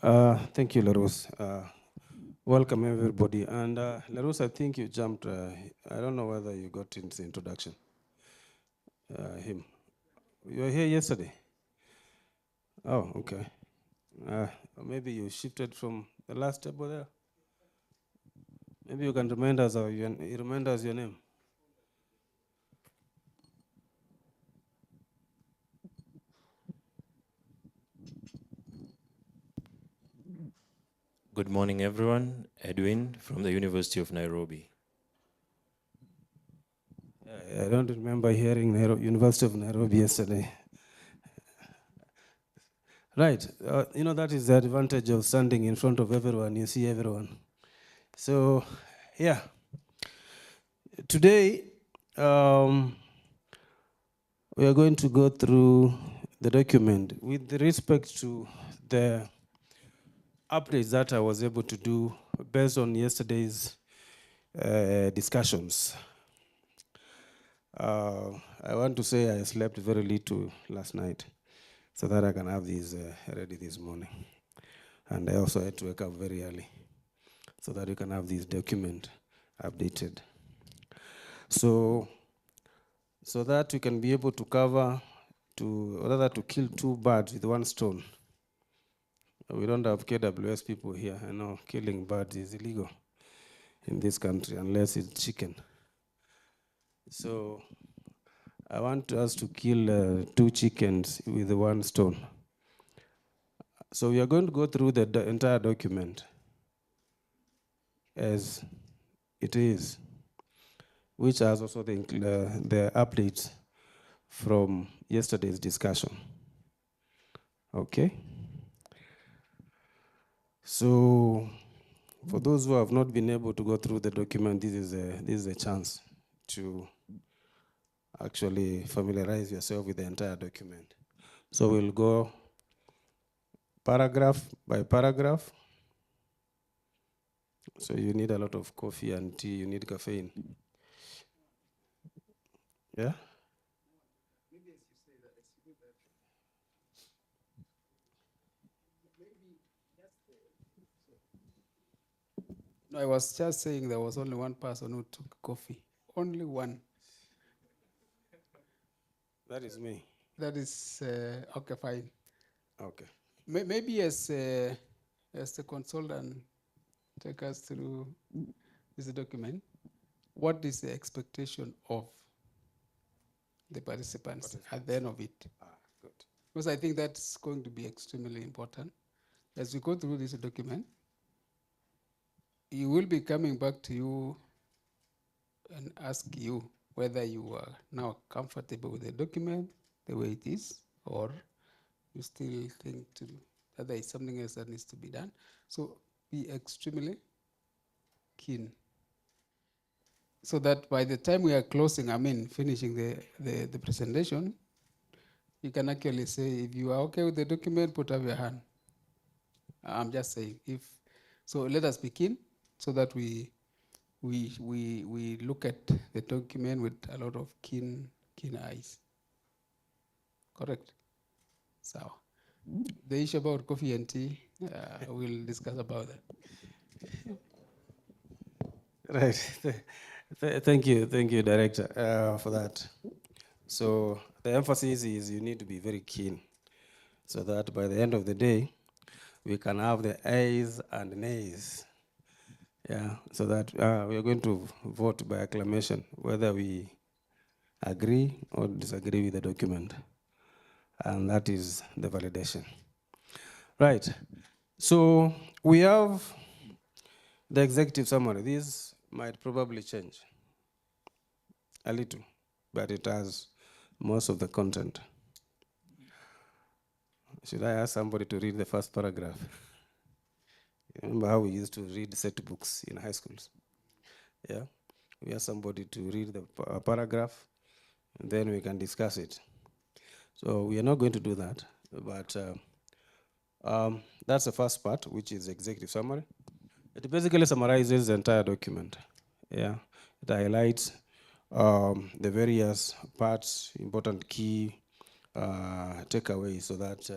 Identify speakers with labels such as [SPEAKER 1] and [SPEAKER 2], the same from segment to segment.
[SPEAKER 1] Thank you, Larus. Welcome, everybody. And Larus, I think you jumped. I don't know whether you got into the introduction. Him. You were here yesterday. Oh, okay. Uh, Maybe you shifted from the last table there. Maybe you can remind us your name.
[SPEAKER 2] Good morning, everyone. Edwin from the University of Nairobi.
[SPEAKER 1] I don't remember hearing University of Nairobi yesterday. Right. That is the advantage of standing in front of everyone. You see everyone. So, yeah. Today, we are going to go through the document with respect to the updates that I was able to do based on yesterday's discussions. I want to say I slept very little last night so that I can have these ready this morning. And I also had to wake up very early so that we can have this document updated. So that we can be able to to kill two birds with one stone. We don't have KWS people here. I know killing birds is illegal in this country unless it's chicken. So I want us to kill two chickens with one stone. So we are going to go through the entire document as it is, which has also the updates from yesterday's discussion. Okay? So for those who have not been able to go through the document, this is a chance to actually familiarize yourself with the entire document. So we'll go paragraph by paragraph. So you need a lot of coffee and tea, you need caffeine. Yeah?
[SPEAKER 3] No, I was just saying there was only one person who took coffee. Only one.
[SPEAKER 1] That is me.
[SPEAKER 3] That is okay, fine.
[SPEAKER 1] Okay.
[SPEAKER 3] Maybe as the consultant take us through this document, what is the expectation of the participants at the end of it?
[SPEAKER 1] Good.
[SPEAKER 3] Because I think that's going to be extremely important. As we go through this document, he will be coming back to you and ask you whether you are now comfortable with the document the way it is, or you still think that there is something else that needs to be done. So be extremely keen, so that by the time we are finishing the presentation, you can actually say, if you are okay with the document, put up your hand. I'm just saying, so let us begin so that we look at the document with a lot of keen eyes. Correct? So the issue about coffee and tea, we'll discuss about that.
[SPEAKER 1] Right. Thank you, Director, for that. So the emphasis is you need to be very keen so that by the end of the day, we can have the ayes and nays. Yeah, so that we are going to vote by acclamation whether we agree or disagree with the document. And that is the validation. Right. So we have the executive summary. This might probably change a little, but it has most of the content. Should I ask somebody to read the first paragraph? Remember how we used to read set books in high schools? Yeah. We ask somebody to read the paragraph, and then we can discuss it. So we are not going to do that, but that's the first part, which is executive summary. It basically summarizes the entire document. Yeah, it highlights the various parts, important key takeaways, so that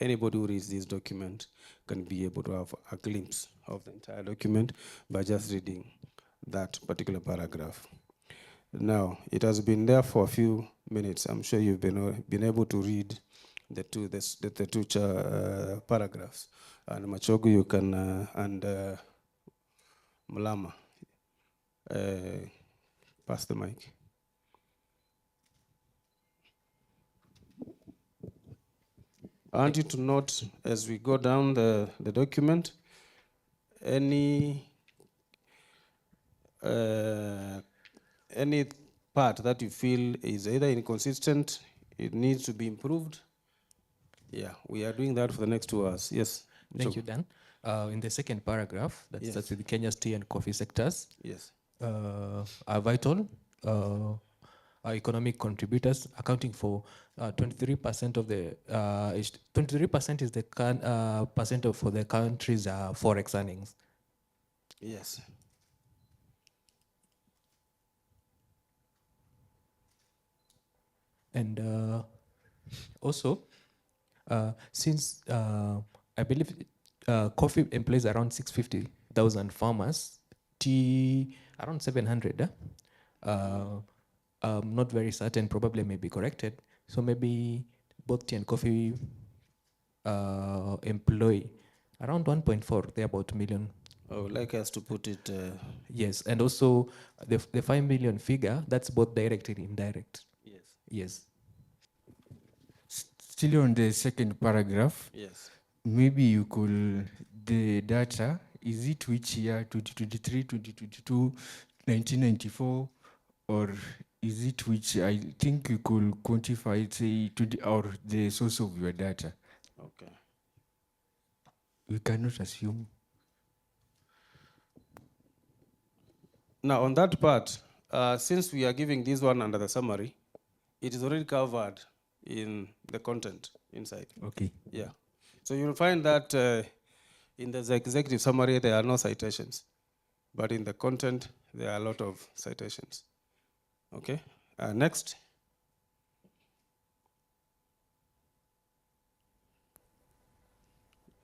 [SPEAKER 1] anybody who reads this document can be able to have a glimpse of the entire document by just reading that particular paragraph. Now, it has been there for a few minutes. I'm sure you've been able to read the two paragraphs. And Machogu, you can, and Mulama, pass the mic. I want you to note as we go down the document, any part that you feel is either inconsistent, it needs to be improved. Yeah, we are doing that for the next 2 hours. Yes.
[SPEAKER 2] Thank you, Dan. In the second paragraph, that
[SPEAKER 1] Yes.
[SPEAKER 2] starts with Kenya's tea and coffee sectors,
[SPEAKER 1] Yes.
[SPEAKER 2] are vital are economic contributors, accounting for 23% of the 23% is the percent of for the country's forex earnings.
[SPEAKER 1] Yes.
[SPEAKER 2] And also, since I believe coffee employs around 650,000 farmers, tea around 700. I'm not very certain, probably may be corrected. So maybe both tea and coffee employ around 1.4, they're about million.
[SPEAKER 1] I would like us to put it.
[SPEAKER 2] Yes, and also the 5 million figure, that's both direct and indirect.
[SPEAKER 1] Yes.
[SPEAKER 2] Yes.
[SPEAKER 4] Still on the second paragraph,
[SPEAKER 1] Yes.
[SPEAKER 4] maybe you could, the data, is it which year, 2023, 2022, 1994, or is it which, I think you could quantify it, say, or the source of your data.
[SPEAKER 1] Okay.
[SPEAKER 4] We cannot assume.
[SPEAKER 1] Now, on that part, since we are giving this one under the summary, it is already covered in the content inside.
[SPEAKER 4] Okay.
[SPEAKER 1] Yeah. So you'll find that in the executive summary, there are no citations. But in the content, there are a lot of citations. Okay. Next.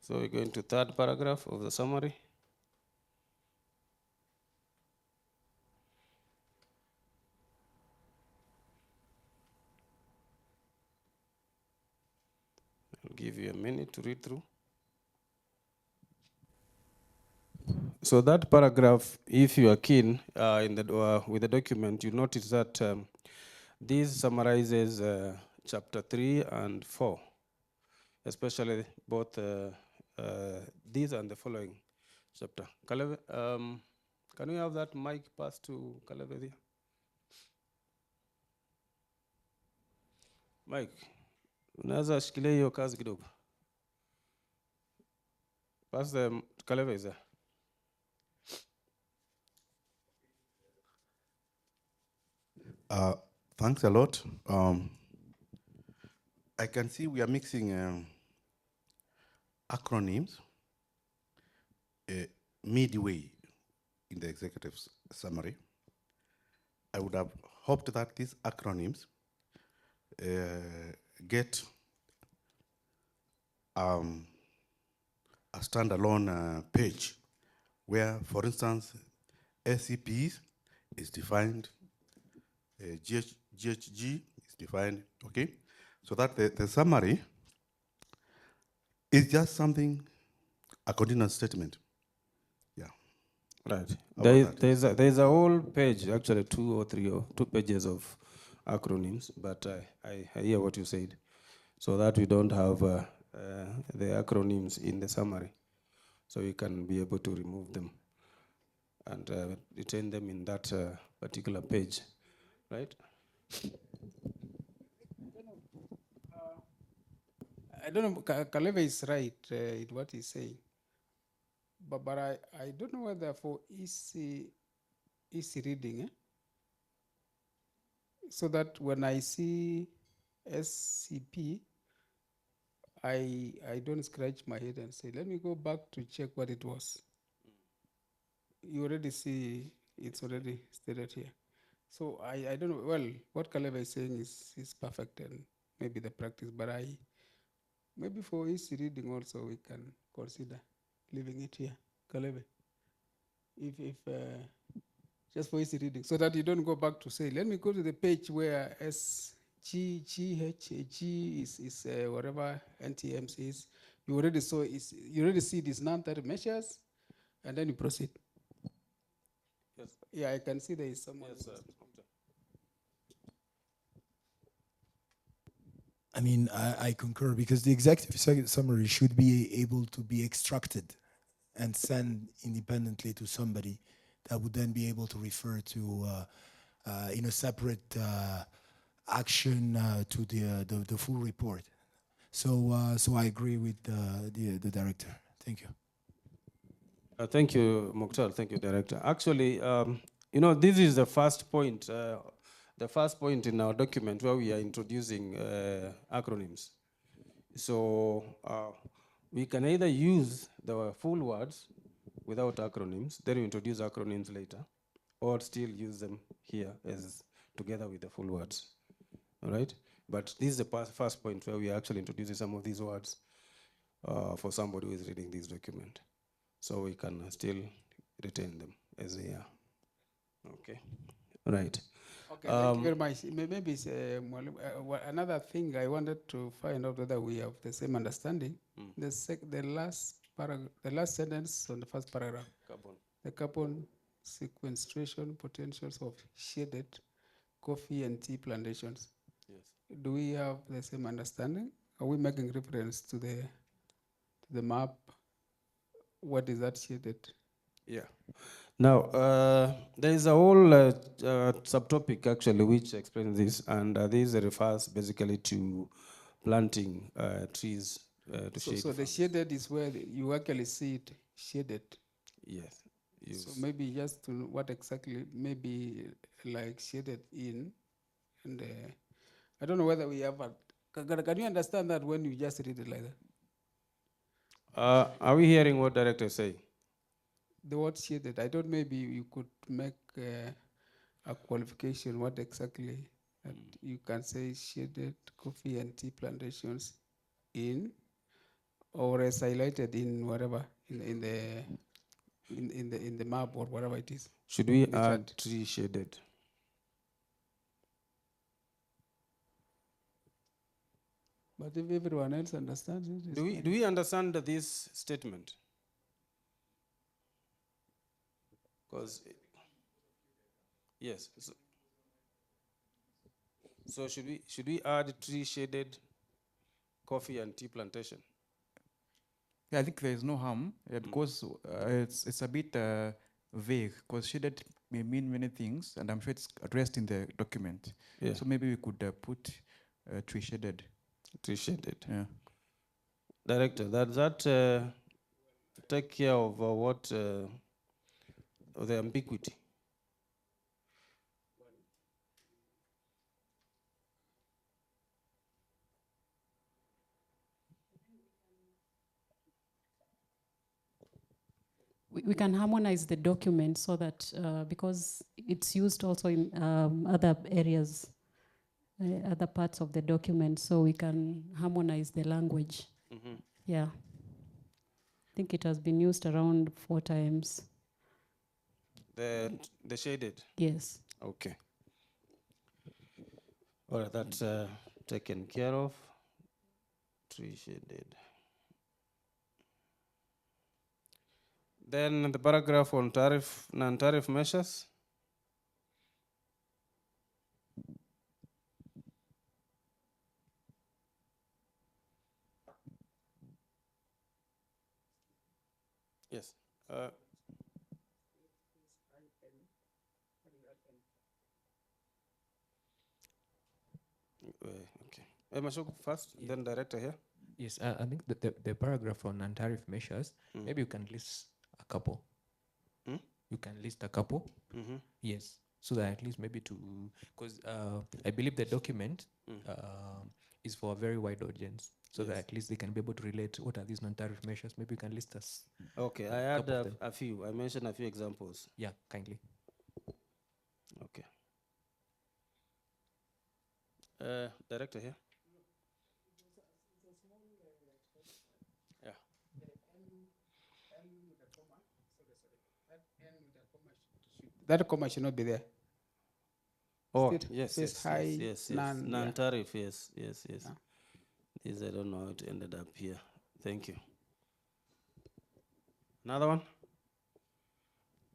[SPEAKER 1] So we're going to third paragraph of the summary. I'll give you a minute to read through. So that paragraph, if you are keen with the document, you notice that this summarizes chapter 3 and 4, especially both these and the following chapter. Kaleve, can we have that mic pass to Kaleve there? Mike, unaweza shikilia hiyo kazi kidogo. Pass the Kaleve is there.
[SPEAKER 5] Thanks a lot. I can see we are mixing acronyms midway in the executive summary. I would have hoped that these acronyms get a standalone page where, for instance, SCP is defined, GHG is defined, okay? So that the summary is just something, a continuous statement. Yeah.
[SPEAKER 1] Right.
[SPEAKER 5] About
[SPEAKER 1] There's a whole page, actually 2 or 3 or 2 pages of acronyms, but I hear what you said. So that we don't have the acronyms in the summary. So you can be able to remove them and retain them in that particular page, right?
[SPEAKER 3] I don't know, Kaleve is right in what he's saying. But I don't know whether for easy reading, so that when I see SCP, I don't scratch my head and say, let me go back to check what it was. You already see it's already stated here. So I don't know, well, what Kaleva is saying is perfect and maybe the practice, but Maybe for easy reading also we can consider leaving it here, Kalebe. If just for easy reading, so that you don't go back to say, let me go to the page where SGGHG is whatever NTMs is. You already saw you already see these non-tariff measures, and then you proceed.
[SPEAKER 1] Yes.
[SPEAKER 3] Yeah, I can see there is someone.
[SPEAKER 1] Yes, sir.
[SPEAKER 6] I mean, I concur because the executive summary should be able to be extracted and sent independently to somebody that would then be able to refer to in a separate action to the full report. So I agree with the director. Thank you.
[SPEAKER 1] Thank you, Mukhtar. Thank you, Director. Actually, this is the first point in our document where we are introducing acronyms. So we can either use the full words without acronyms, then we introduce acronyms later, or still use them here as together with the full words. All right? But this is the first point where we are actually introducing some of these words for somebody who is reading this document. So we can still retain them as they are. Okay, right.
[SPEAKER 3] Okay, thank you very much. Maybe it's, another thing I wanted to find out whether we have the same understanding. The last sentence on the first paragraph,
[SPEAKER 1] Carbon.
[SPEAKER 3] the carbon sequestration potentials of shaded coffee and tea plantations.
[SPEAKER 1] Yes.
[SPEAKER 3] Do we have the same understanding? Are we making reference to the map? What is that shaded?
[SPEAKER 1] Yeah. Now, there is a whole subtopic actually which explains this, and this refers basically to planting trees to shade.
[SPEAKER 3] So the shaded is where you actually see it shaded.
[SPEAKER 1] Yes.
[SPEAKER 3] So maybe just to what exactly, maybe like shaded in, and I don't know whether we have a. Can you understand that when you just read it like that?
[SPEAKER 1] Are we hearing what director say?
[SPEAKER 3] The word shaded. I thought maybe you could make a qualification. What exactly that you can say shaded coffee and tea plantations in, or as highlighted in whatever in the map or whatever it is.
[SPEAKER 1] Should we
[SPEAKER 3] the
[SPEAKER 1] add
[SPEAKER 3] chart.
[SPEAKER 1] tree shaded?
[SPEAKER 3] But if everyone else understands it, it's
[SPEAKER 1] Do
[SPEAKER 3] fine.
[SPEAKER 1] we understand this statement? Because yes. So should we add tree shaded coffee and tea plantation?
[SPEAKER 4] Yeah, I think there is no harm because it's a bit vague because shaded may mean many things, and I'm sure it's addressed in the document.
[SPEAKER 1] Yeah.
[SPEAKER 4] So maybe we could put tree shaded.
[SPEAKER 1] Tree shaded.
[SPEAKER 4] Yeah.
[SPEAKER 1] Director, that take care of what of the ambiguity.
[SPEAKER 7] We can harmonize the document so that because it's used also in other areas, other parts of the document, so we can harmonize the language.
[SPEAKER 1] Mm-hmm.
[SPEAKER 7] Yeah. I think it has been used around 4 times.
[SPEAKER 1] The shaded?
[SPEAKER 7] Yes.
[SPEAKER 1] Okay. All right, that's taken care of. Tree shaded. Then the paragraph on non-tariff measures. Yes. Okay. Mashoko first,
[SPEAKER 2] Yeah.
[SPEAKER 1] then director here.
[SPEAKER 2] Yes, I think the paragraph on non-tariff measures, maybe you can list a couple. You can list a couple.
[SPEAKER 1] Mm-hmm.
[SPEAKER 2] Yes, so that at least maybe because I believe the document is for a very wide audience, so that at least they can be able to relate what are these non-tariff measures. Maybe you can list us.
[SPEAKER 1] Okay, I had
[SPEAKER 2] couple of them.
[SPEAKER 1] a few. I mentioned a few examples.
[SPEAKER 2] Yeah, kindly.
[SPEAKER 1] Okay. Director here.
[SPEAKER 3] That comma should not be there.
[SPEAKER 1] Oh,
[SPEAKER 3] State
[SPEAKER 1] yes,
[SPEAKER 3] face
[SPEAKER 1] yes,
[SPEAKER 3] high,
[SPEAKER 1] yes, yes, yes.
[SPEAKER 3] none, yeah.
[SPEAKER 1] Non-tariff, yes, yes, yes.
[SPEAKER 3] Yeah.
[SPEAKER 1] This, I don't know how it ended up here. Thank you. Another one?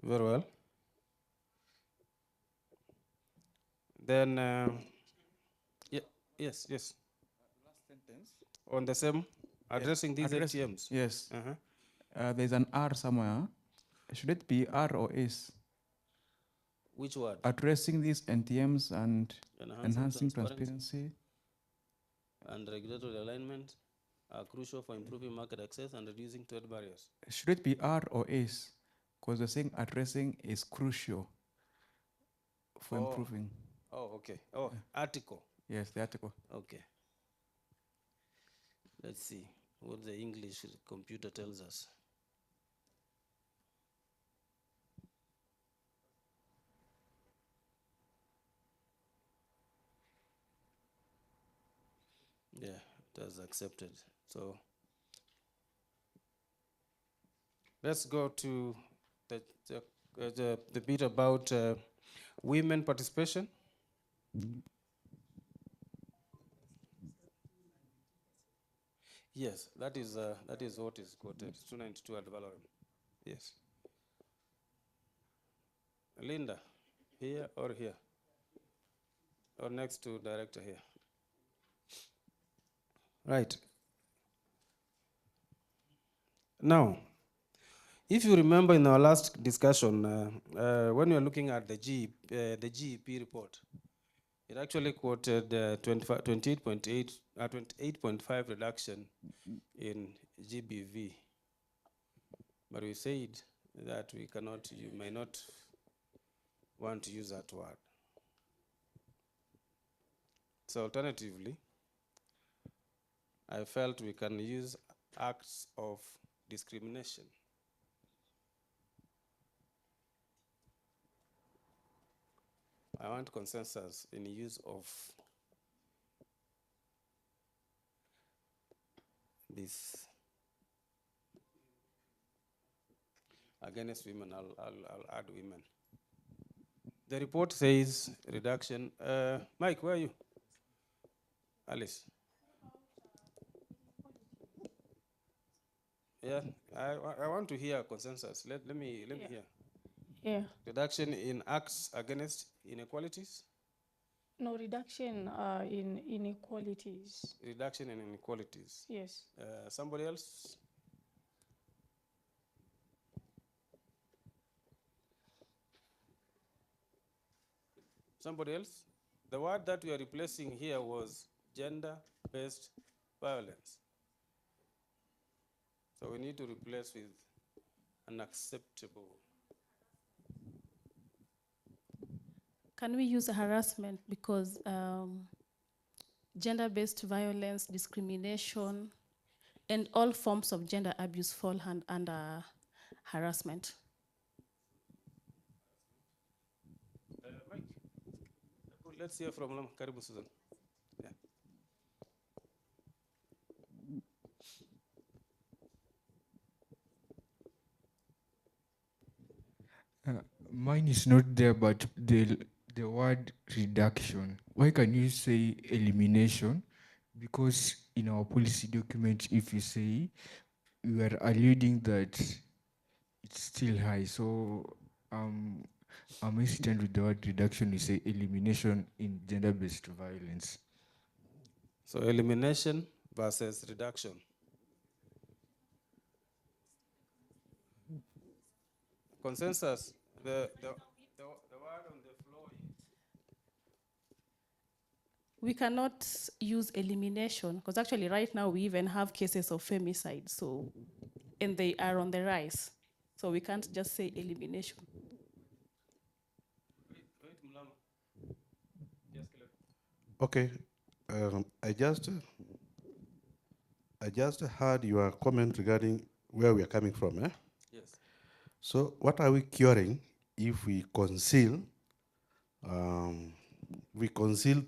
[SPEAKER 1] Very well. Then, yes, yes.
[SPEAKER 8] Last sentence.
[SPEAKER 1] On the same, addressing these ATMs.
[SPEAKER 8] Yes.
[SPEAKER 1] Uh-huh.
[SPEAKER 8] There's an R somewhere. Should it be R or S?
[SPEAKER 1] Which word?
[SPEAKER 8] Addressing these NTMs and
[SPEAKER 1] Enhancing
[SPEAKER 8] enhancing transparency.
[SPEAKER 1] and regulatory alignment are crucial for improving market access and reducing trade barriers.
[SPEAKER 8] Should it be R or S? Because we're saying addressing is crucial for improving.
[SPEAKER 1] Oh, okay. Oh, article.
[SPEAKER 8] Yes, the article.
[SPEAKER 1] Okay. Let's see what the English computer tells us. Yeah, it has accepted. So let's go to the bit about women participation. Yes, that is what is quoted. 292 at Valorum. Yes. Linda, here or here? Or next to director here? Right. Now, if you remember in our last discussion, when we were looking at the GEP report, it actually quoted 28.5 reduction in GBV. But we said that you may not want to use that word. So alternatively, I felt we can use acts of discrimination. I want consensus in the use of this against women. I'll add women. The report says reduction. Mike, where are you? Alice. Yeah, I want to hear consensus. Let me hear.
[SPEAKER 9] Yeah.
[SPEAKER 1] Reduction in acts against inequalities.
[SPEAKER 9] No, reduction in inequalities.
[SPEAKER 1] Reduction in inequalities.
[SPEAKER 9] Yes.
[SPEAKER 1] Somebody else? Somebody else? The word that we are replacing here was gender-based violence. So we need to replace with unacceptable.
[SPEAKER 9] Can we use harassment, because gender-based violence, discrimination, and all forms of gender abuse fall under harassment?
[SPEAKER 1] Mike, let's hear from Karibu Susan. Yeah.
[SPEAKER 4] Mine is not there, but the word reduction. Why can you say elimination? Because in our policy document, if you say, you are alluding that it's still high. So I'm hesitant with the word reduction. You say elimination in gender-based violence.
[SPEAKER 1] So elimination versus reduction. Consensus. The word on the floor is.
[SPEAKER 9] We cannot use elimination, because actually right now we even have cases of femicide, so, and they are on the rise. So we can't just say elimination.
[SPEAKER 5] Okay, I just heard your comment regarding where we are coming from.
[SPEAKER 1] Yes.
[SPEAKER 5] So what are we curing if we conceal the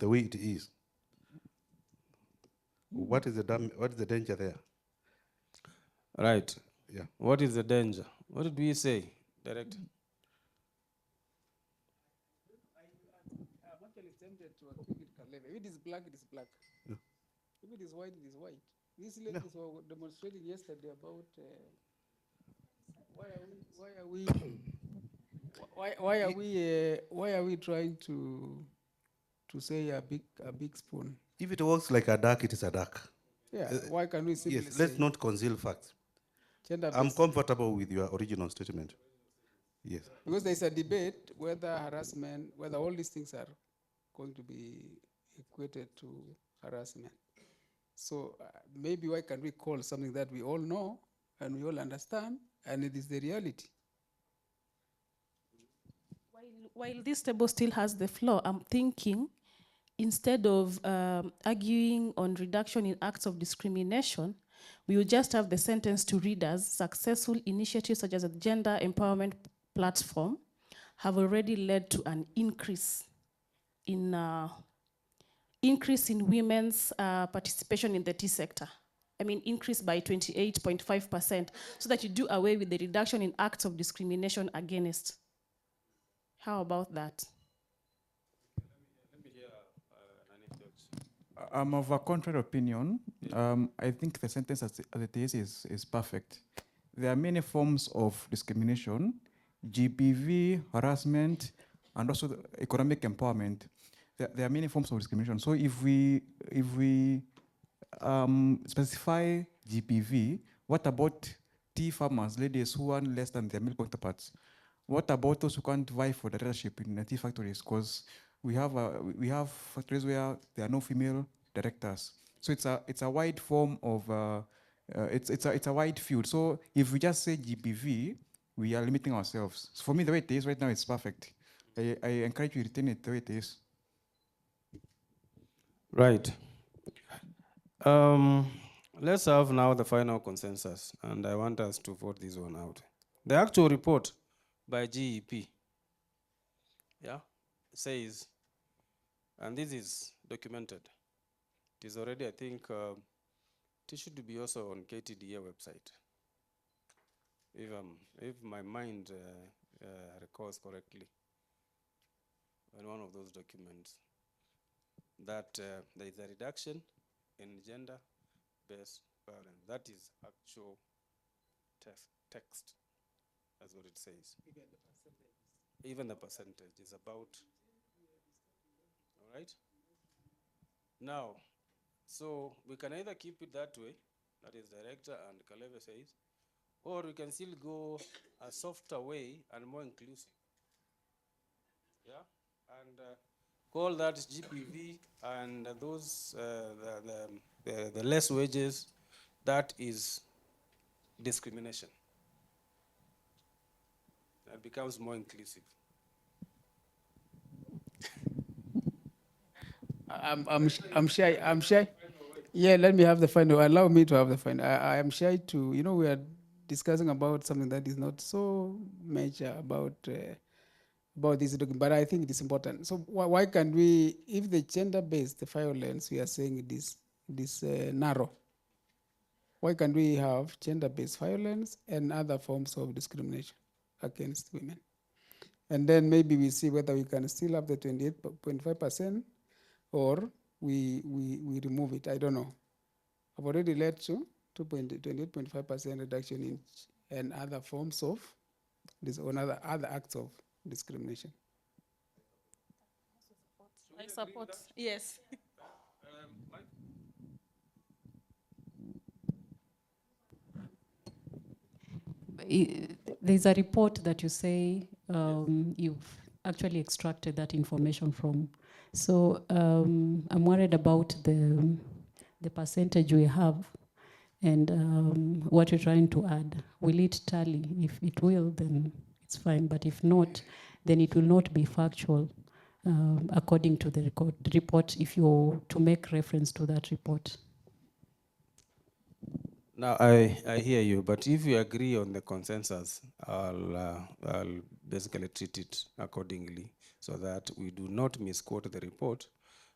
[SPEAKER 5] way it is? What is the danger there?
[SPEAKER 1] Right.
[SPEAKER 5] Yeah.
[SPEAKER 1] What is the danger? What did we say, Director?
[SPEAKER 3] I'm actually tempted to agree with Kalebe. If it is black, it is black.
[SPEAKER 5] Yeah.
[SPEAKER 3] If it is white, it is white. These ladies were demonstrating yesterday about why are we trying to say a big spoon?
[SPEAKER 5] If it works like a duck, it is a duck.
[SPEAKER 3] Yeah, why can we simply
[SPEAKER 5] Yes,
[SPEAKER 3] say
[SPEAKER 5] let's not conceal facts. I'm
[SPEAKER 3] gender-based?
[SPEAKER 5] comfortable with your original statement. Yes.
[SPEAKER 3] Because there's a debate whether harassment, whether all these things are going to be equated to harassment. So maybe why can we call something that we all know and we all understand, and it is the reality?
[SPEAKER 9] While this table still has the floor, I'm thinking instead of arguing on reduction in acts of discrimination, we will just have the sentence to read as successful initiatives such as a gender empowerment platform have already led to an increase in women's participation in the tea sector. I mean, increase by 28.5%, so that you do away with the reduction in acts of discrimination against. How about that?
[SPEAKER 8] I'm of a contrary opinion. I think the sentence as it is perfect. There are many forms of discrimination, GBV, harassment, and also the economic empowerment. There are many forms of discrimination. So if we specify GPV, what about tea farmers, ladies who earn less than their male counterparts? What about those who can't vie for directorship in the tea factories? Because we have factories where there are no female directors. So it's a wide form of it's a wide field. So if we just say GBV, we are limiting ourselves. So for me, the way it is right now, it's perfect. I encourage you to retain it the way it is.
[SPEAKER 1] Right. Let's have now the final consensus, and I want us to vote this one out. The actual report by GEP, yeah, says, and this is documented. It is already, I think, it should be also on KTDA website, if my mind recalls correctly, in one of those documents, that there is a reduction in gender-based violence. That is actual text, that's what it says. Even the percentage is about, all right? Now, so we can either keep it that way, that is director and Kaleve says, or we can still go a softer way and more inclusive. Yeah, and call that GPV, and those the less wages, that is discrimination. It becomes more inclusive.
[SPEAKER 3] I'm shy. Yeah, let me have the final. Allow me to have the final. I am shy to, we are discussing about something that is not so major about this document, but I think it is important. So why can't we, if the gender-based violence, we are saying it is narrow, why can't we have gender-based violence and other forms of discrimination against women? And then maybe we see whether we can still have the 28.5% or we remove it. I don't know. I've already led to 28.5% reduction in and other forms of this or other acts of discrimination.
[SPEAKER 9] I support. Yes.
[SPEAKER 7] There's a report that you say you've actually extracted that information from. So I'm worried about the percentage we have and what you're trying to add. Will it tally? If it will, then it's fine. But if not, then it will not be factual according to the report if you're to make reference to that report.
[SPEAKER 1] Now, I hear you, but if you agree on the consensus, I'll basically treat it accordingly so that we do not misquote the report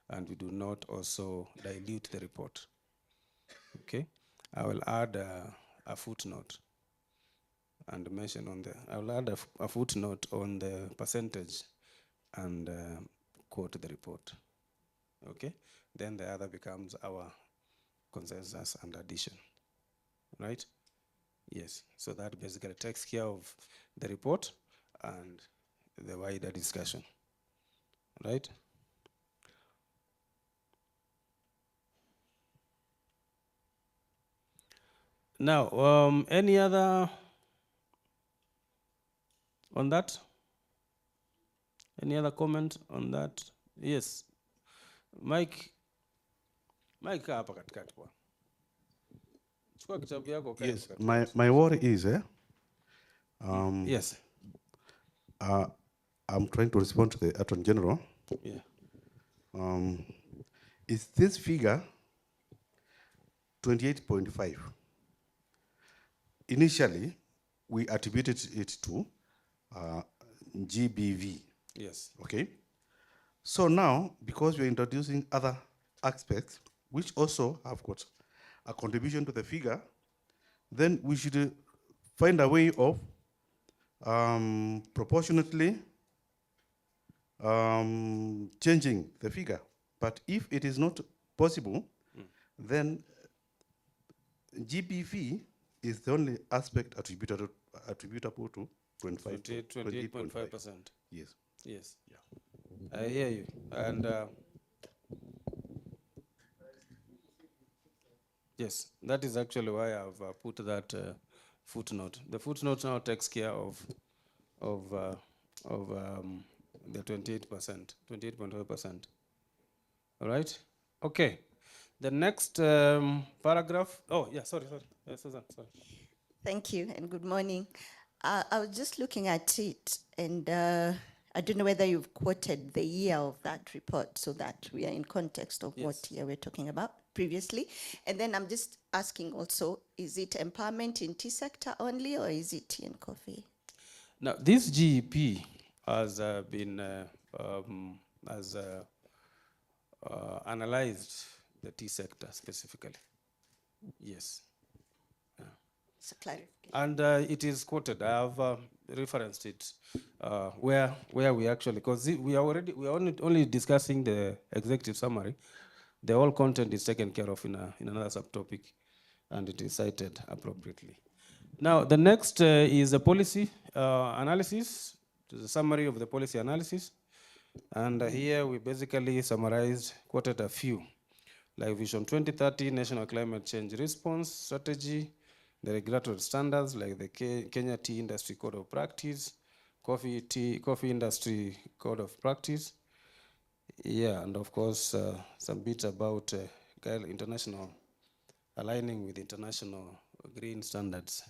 [SPEAKER 1] and we do not also dilute the report. Okay? I will add a footnote and mention on the, I'll add a footnote on the percentage and quote the report. Okay? Then the other becomes our consensus and addition. Right? Yes. So that basically takes care of the report and the wider discussion. Right? Now, any other on that? Any other comment on that? Yes. Mike hapa katikati bwana. Chukua kitabu yako kae
[SPEAKER 5] Yes,
[SPEAKER 1] hapa katikati.
[SPEAKER 5] my worry is,
[SPEAKER 1] Yes.
[SPEAKER 5] I'm trying to respond to the Attorney General.
[SPEAKER 1] Yeah.
[SPEAKER 5] Is this figure 28.5? Initially, we attributed it to GBV.
[SPEAKER 1] Yes.
[SPEAKER 5] Okay. So now, because we're introducing other aspects which also have got a contribution to the figure, then we should find a way of proportionately changing the figure. But if it is not possible, then GBV is the only aspect attributable to
[SPEAKER 1] 28.5%.
[SPEAKER 5] Yes.
[SPEAKER 1] Yes. Yeah. I hear you. And yes, that is actually why I've put that footnote. The footnote now takes care of the 28%, 28.5%. All right. Okay. The next paragraph. Oh, yeah. Sorry. Susan, sorry.
[SPEAKER 10] Thank you and good morning. I was just looking at it, and I don't know whether you've quoted the year of that report so that we are in context of what year we're talking about previously. And then I'm just asking also, is it empowerment in tea sector only, or is it tea and coffee?
[SPEAKER 1] Now, this GEP has been analyzed the tea sector specifically. Yes.
[SPEAKER 10] So clarification.
[SPEAKER 1] And it is quoted. I have referenced it where we actually, because we are only discussing the executive summary. The whole content is taken care of in another subtopic, and it is cited appropriately. Now, the next is the policy analysis. It is a summary of the policy analysis. And here we basically summarized, quoted a few, like Vision 2030, National Climate Change Response Strategy, the regulatory standards like the Kenya Tea Industry Code of Practice, Coffee Industry Code of Practice. Yeah, and of course, some bits about international, aligning with international green standards.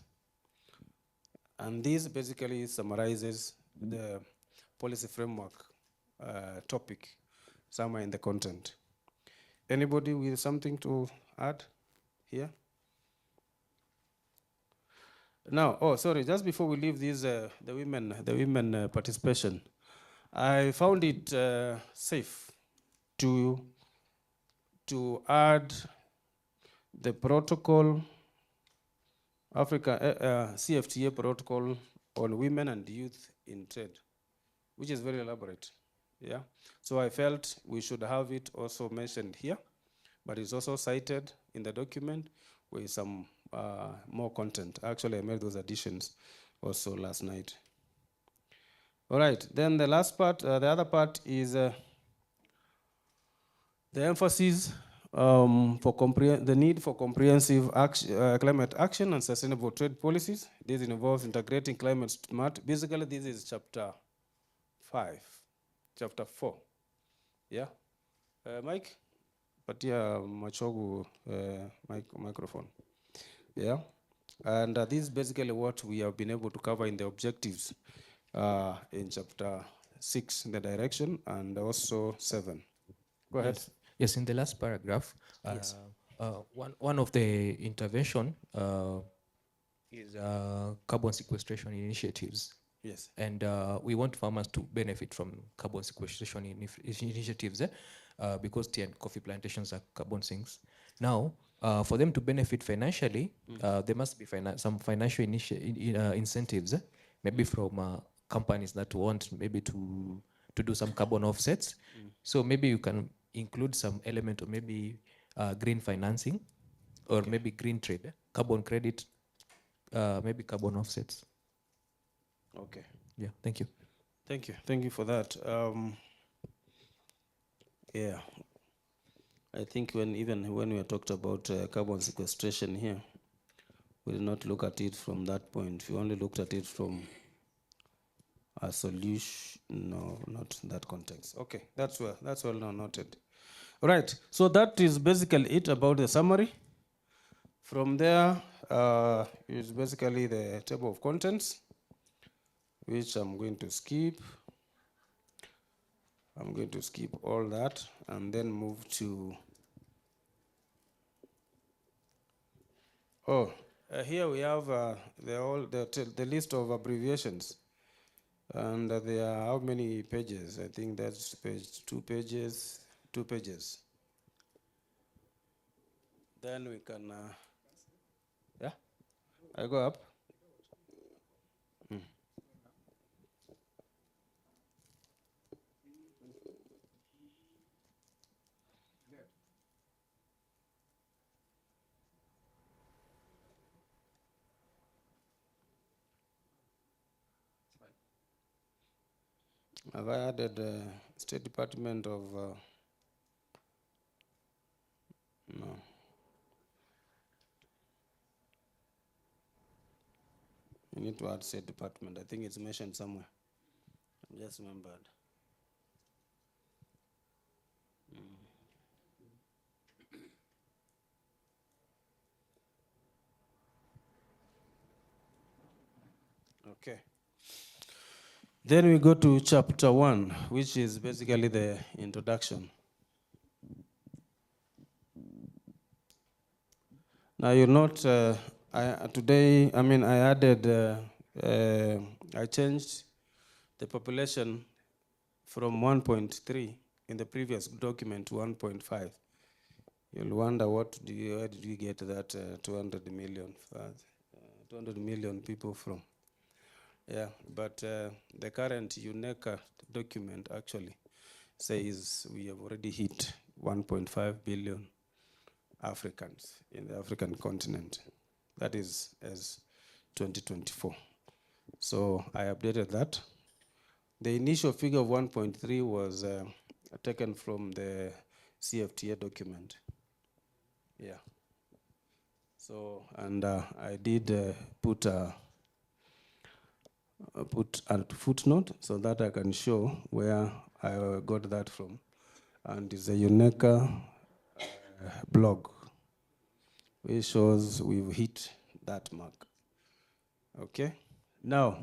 [SPEAKER 1] And this basically summarizes the policy framework topic somewhere in the content. Anybody with something to add here? Now, oh, sorry, just before we leave this, the women participation, I found it safe to add the protocol, CFTA protocol on women and youth in trade, which is very elaborate. Yeah. So I felt we should have it also mentioned here, but it's also cited in the document with some more content. Actually, I made those additions also last night. All right, then the last part, the other part is the emphasis the need for comprehensive climate action and sustainable trade policies. This involves integrating climate smart. Basically, this is chapter 5, chapter 4. Yeah, Mike, patia Machogu microphone. Yeah, and this is basically what we have been able to cover in the objectives in chapter 6, the direction, and also 7. Go ahead.
[SPEAKER 2] Yes, in the last paragraph,
[SPEAKER 1] Yes.
[SPEAKER 2] one of the intervention is carbon sequestration initiatives.
[SPEAKER 1] Yes.
[SPEAKER 2] And we want farmers to benefit from carbon sequestration initiatives because tea and coffee plantations are carbon sinks. Now, for them to benefit financially, there must be some financial incentives, maybe from companies that want maybe to do some carbon offsets. So maybe you can include some element of maybe green financing, or maybe green trade, carbon credit, maybe carbon offsets.
[SPEAKER 1] Okay.
[SPEAKER 2] Yeah, thank you.
[SPEAKER 1] Thank you for that. Yeah, I think even when we talked about carbon sequestration here, we did not look at it from that point. We only looked at it from a solution. No, not in that context. Okay, that's well now noted. Right. So that is basically it about the summary. From there is basically the table of contents, which I'm going to skip. I'm going to skip all that and then move to, here we have the list of abbreviations. And there are how many pages? I think that's two pages. Then we can, yeah, I go up. Have I added State Department of, no. You need to add State Department. I think it's mentioned somewhere. I just remembered. Okay. Then we go to chapter 1, which is basically the introduction. Now you'll note I changed the population from 1.3 in the previous document to 1.5. You'll wonder where did we get that 200 million people from? Yeah, but the current UNECA document actually says we have already hit 1.5 billion Africans in the African continent. That is as 2024. So I updated that. The initial figure of 1.3 was taken from the CFTA document. Yeah. So, and I did put a footnote so that I can show where I got that from. And it's a UNECA blog, which shows we've hit that mark. Okay? Now,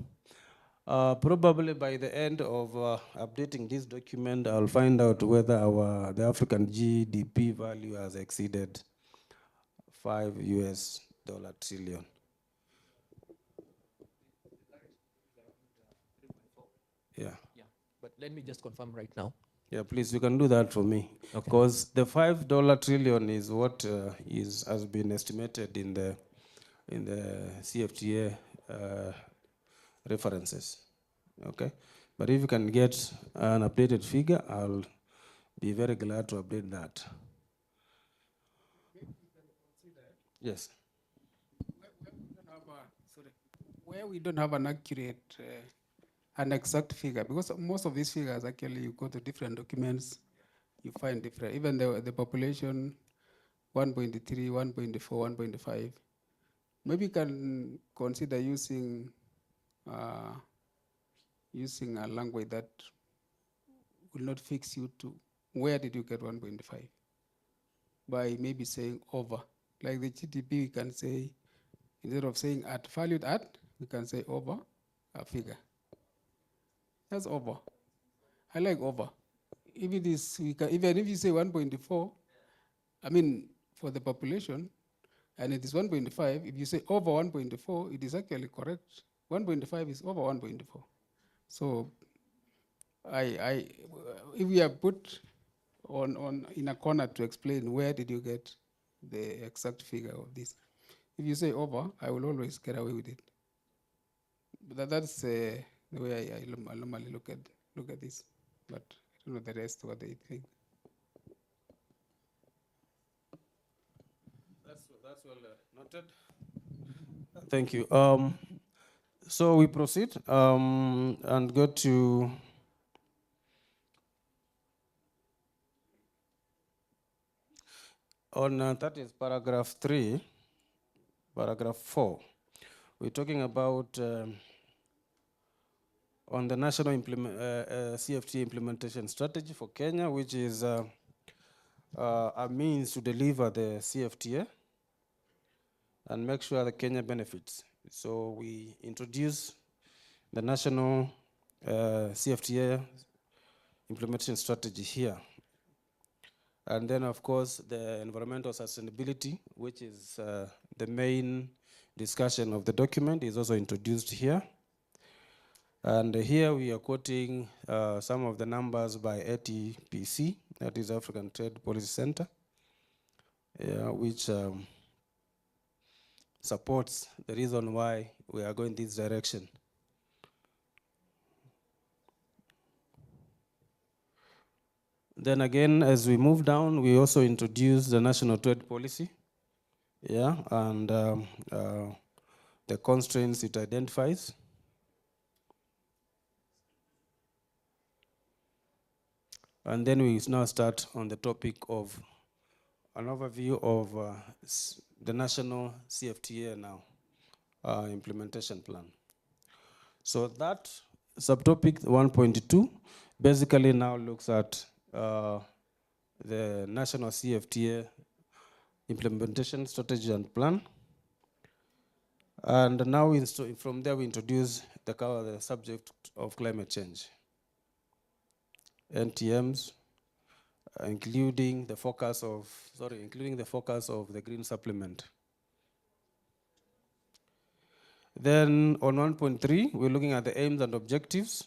[SPEAKER 1] probably by the end of updating this document, I'll find out whether the African GDP value has exceeded $5 trillion. Yeah.
[SPEAKER 2] Yeah, but let me just confirm right now.
[SPEAKER 1] Yeah, please, you can do that for me.
[SPEAKER 2] Okay.
[SPEAKER 1] Because the $5 trillion is what has been estimated in the CFTA references. Okay? But if you can get an updated figure, I'll be very glad to update that. Yes.
[SPEAKER 3] Where we don't have an accurate, an exact figure, because most of these figures actually you go to different documents, you find different. Even the population, 1.3, 1.4, 1.5. Maybe you can consider using a language that will not fix you to where did you get 1.5 by maybe saying over. Like the GDP, we can say, instead of saying at, valued at, we can say over a figure. That's over. I like over. If it is, even if you say 1.4, I mean, for the population, and it is 1.5, if you say over 1.4, it is actually correct. 1.5 is over 1.4. So if we are put in a corner to explain where did you get the exact figure of this. If you say over, I will always get away with it. But that's the way I normally look at this. But I don't know the rest what they think.
[SPEAKER 1] That's well noted. Thank you. So we proceed and go to that is paragraph 3, paragraph 4. We're talking about on the national CFTA implementation strategy for Kenya, which is a means to deliver the CFTA and make sure that Kenya benefits. So we introduce the national CFTA implementation strategy here. And then, of course, the environmental sustainability, which is the main discussion of the document, is also introduced here. And here we are quoting some of the numbers by ATPC, that is African Trade Policy Center, which supports the reason why we are going this direction. Then again, as we move down, we also introduce the national trade policy, and the constraints it identifies. And then we now start on the topic of an overview of the national CFTA now, implementation plan. So that subtopic 1.2 basically now looks at the national CFTA implementation strategy and plan. And now from there we introduce the subject of climate change. NTMs, including the focus of the green supplement. Then on 1.3, we're looking at the aims and objectives.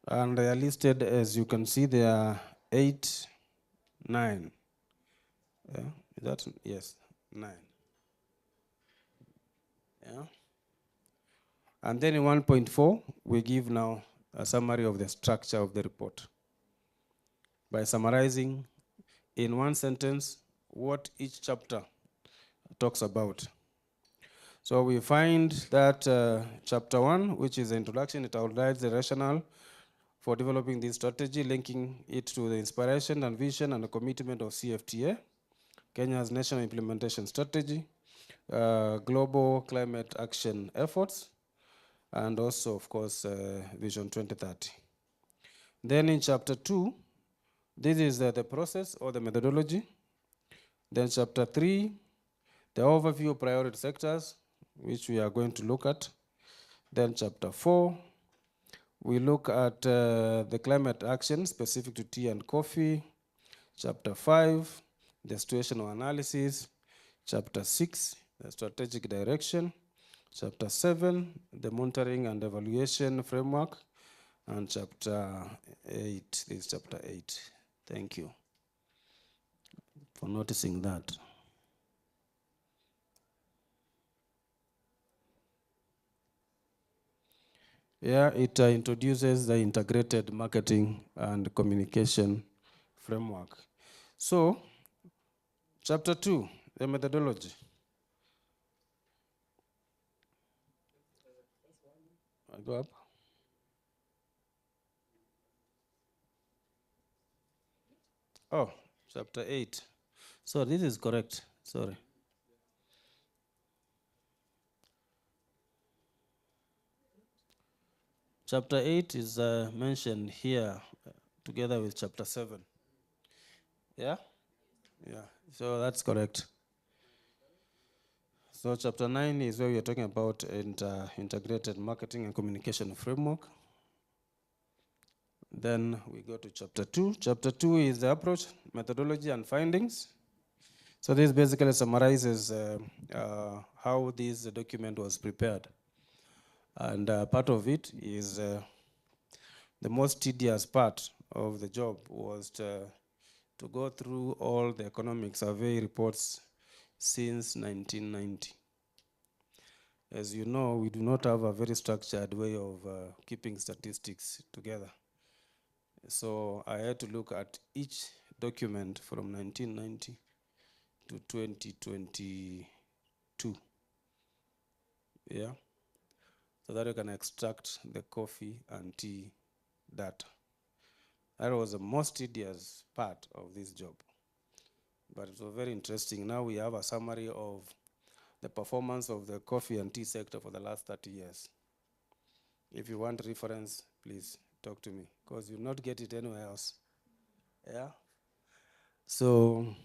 [SPEAKER 1] And they are listed, as you can see, there are 8, 9. Yes, 9. Yeah. And then in 1.4, we give now a summary of the structure of the report by summarizing in one sentence what each chapter talks about. So we find that chapter 1, which is the introduction, it outlines the rationale for developing this strategy, linking it to the inspiration and vision and the commitment of CFTA, Kenya's national implementation strategy, global climate action efforts, and also, of course, Vision 2030. Then in chapter 2, this is the process or the methodology. Then chapter 3, the overview of priority sectors, which we are going to look at. Then chapter 4, we look at the climate action specific to tea and coffee. Chapter 5, the situational analysis. Chapter 6, the strategic direction. Chapter 7, the monitoring and evaluation framework. And chapter 8, this is chapter 8. Thank you for noticing that. Yeah, it introduces the integrated marketing and communication framework. So, chapter 2, the methodology. I go up. Oh, chapter 8. So this is correct. Sorry. Chapter 8 is mentioned here together with chapter 7. Yeah? Yeah, so that's correct. So chapter 9 is where we are talking about integrated marketing and communication framework. Then we go to chapter 2. Chapter 2 is the approach, methodology, and findings. So this basically summarizes how this document was prepared. And part of it is the most tedious part of the job was to go through all the economic survey reports since 1990. As you know, we do not have a very structured way of keeping statistics together. So I had to look at each document from 1990 to 2022. Yeah, so that you can extract the coffee and tea data. That was the most tedious part of this job, but it was very interesting. Now we have a summary of the performance of the coffee and tea sector for the last 30 years. If you want reference, please talk to me, because you'll not get it anywhere else. Yeah. So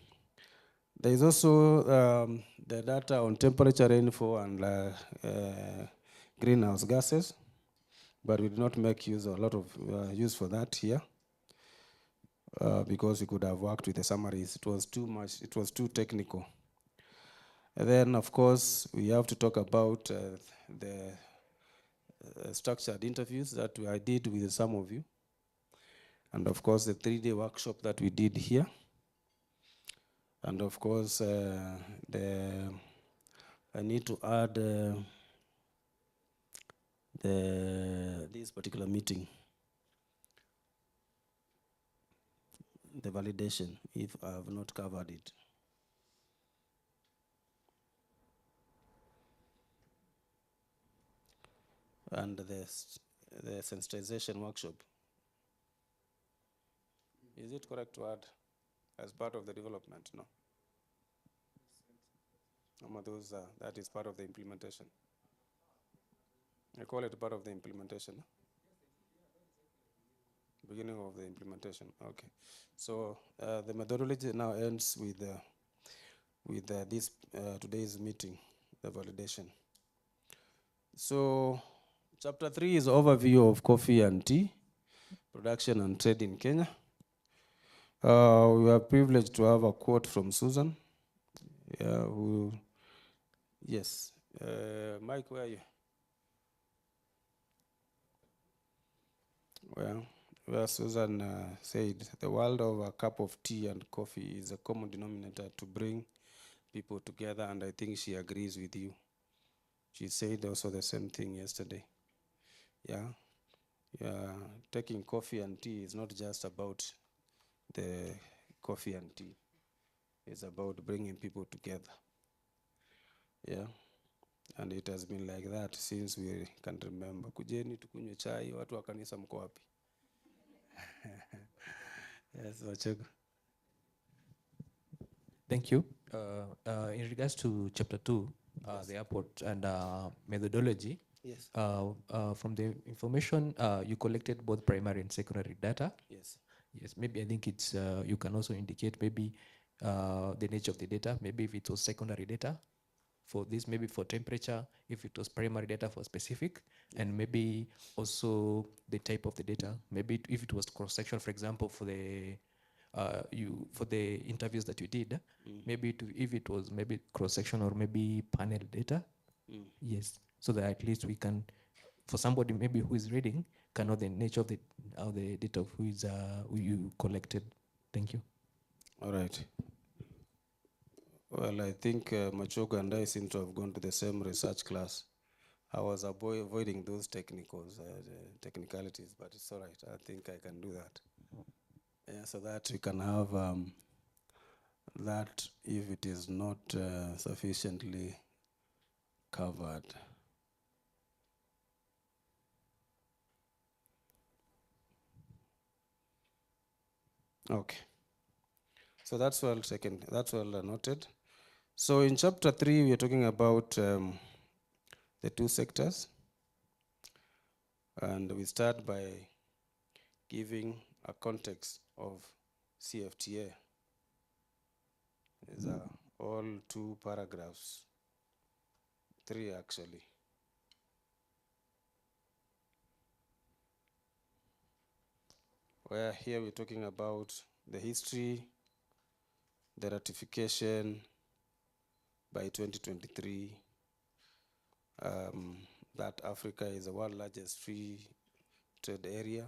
[SPEAKER 1] there is also the data on temperature, rainfall, and greenhouse gases, but we did not make use of a lot of use for that here, because we could have worked with the summaries. It was too much. It was too technical. And then, of course, we have to talk about the structured interviews that I did with some of you, and of course the 3-day workshop that we did here, and of course I need to add this particular meeting, the validation, if I have not covered it. And the sensitization workshop. Is it correct to add as part of the development? No. Those, that is part of the implementation. I call it part of the implementation. Beginning of the implementation. Okay. So the methodology now ends with this today's meeting, the validation. So chapter 3 is overview of coffee and tea production and trade in Kenya. We are privileged to have a quote from Susan. Yes. Mike, where are you? Well, where Susan said, the world of a cup of tea and coffee is a common denominator to bring people together, and I think she agrees with you. She said also the same thing yesterday. Yeah. Taking coffee and tea is not just about the coffee and tea. It's about bringing people together. Yeah. And it has been like that since we can remember. Kujeni tukunywe chai, watu wa kanisa mko wapi? Yes, Wachego.
[SPEAKER 2] Thank you. In regards to chapter 2,
[SPEAKER 1] Yes.
[SPEAKER 2] the airport and methodology,
[SPEAKER 1] Yes.
[SPEAKER 2] from the information you collected both primary and secondary data.
[SPEAKER 1] Yes.
[SPEAKER 2] Yes, maybe I think it's you can also indicate maybe the nature of the data. Maybe if it was secondary data for this, maybe for temperature, if it was primary data for specific, and maybe also the type of the data. Maybe if it was cross-section, for example, for the for the interviews that you did, maybe if it was maybe cross-section or maybe panel data. Yes, so that at least we can, for somebody maybe who is reading, can know the nature of the data of who is who you collected. Thank you.
[SPEAKER 1] All right. Well, I think Machogo and I seem to have gone to the same research class. I was avoiding those technicalities, but it's all right. I think I can do that. Yeah, so that we can have that if it is not sufficiently covered. Okay. So that's well taken. That's well noted. So in chapter 3, we are talking about the two sectors. And we start by giving a context of CFTA. These are all 2 paragraphs, 3 actually. Where here we're talking about the history, the ratification by 2023, that Africa is the world's largest free trade area,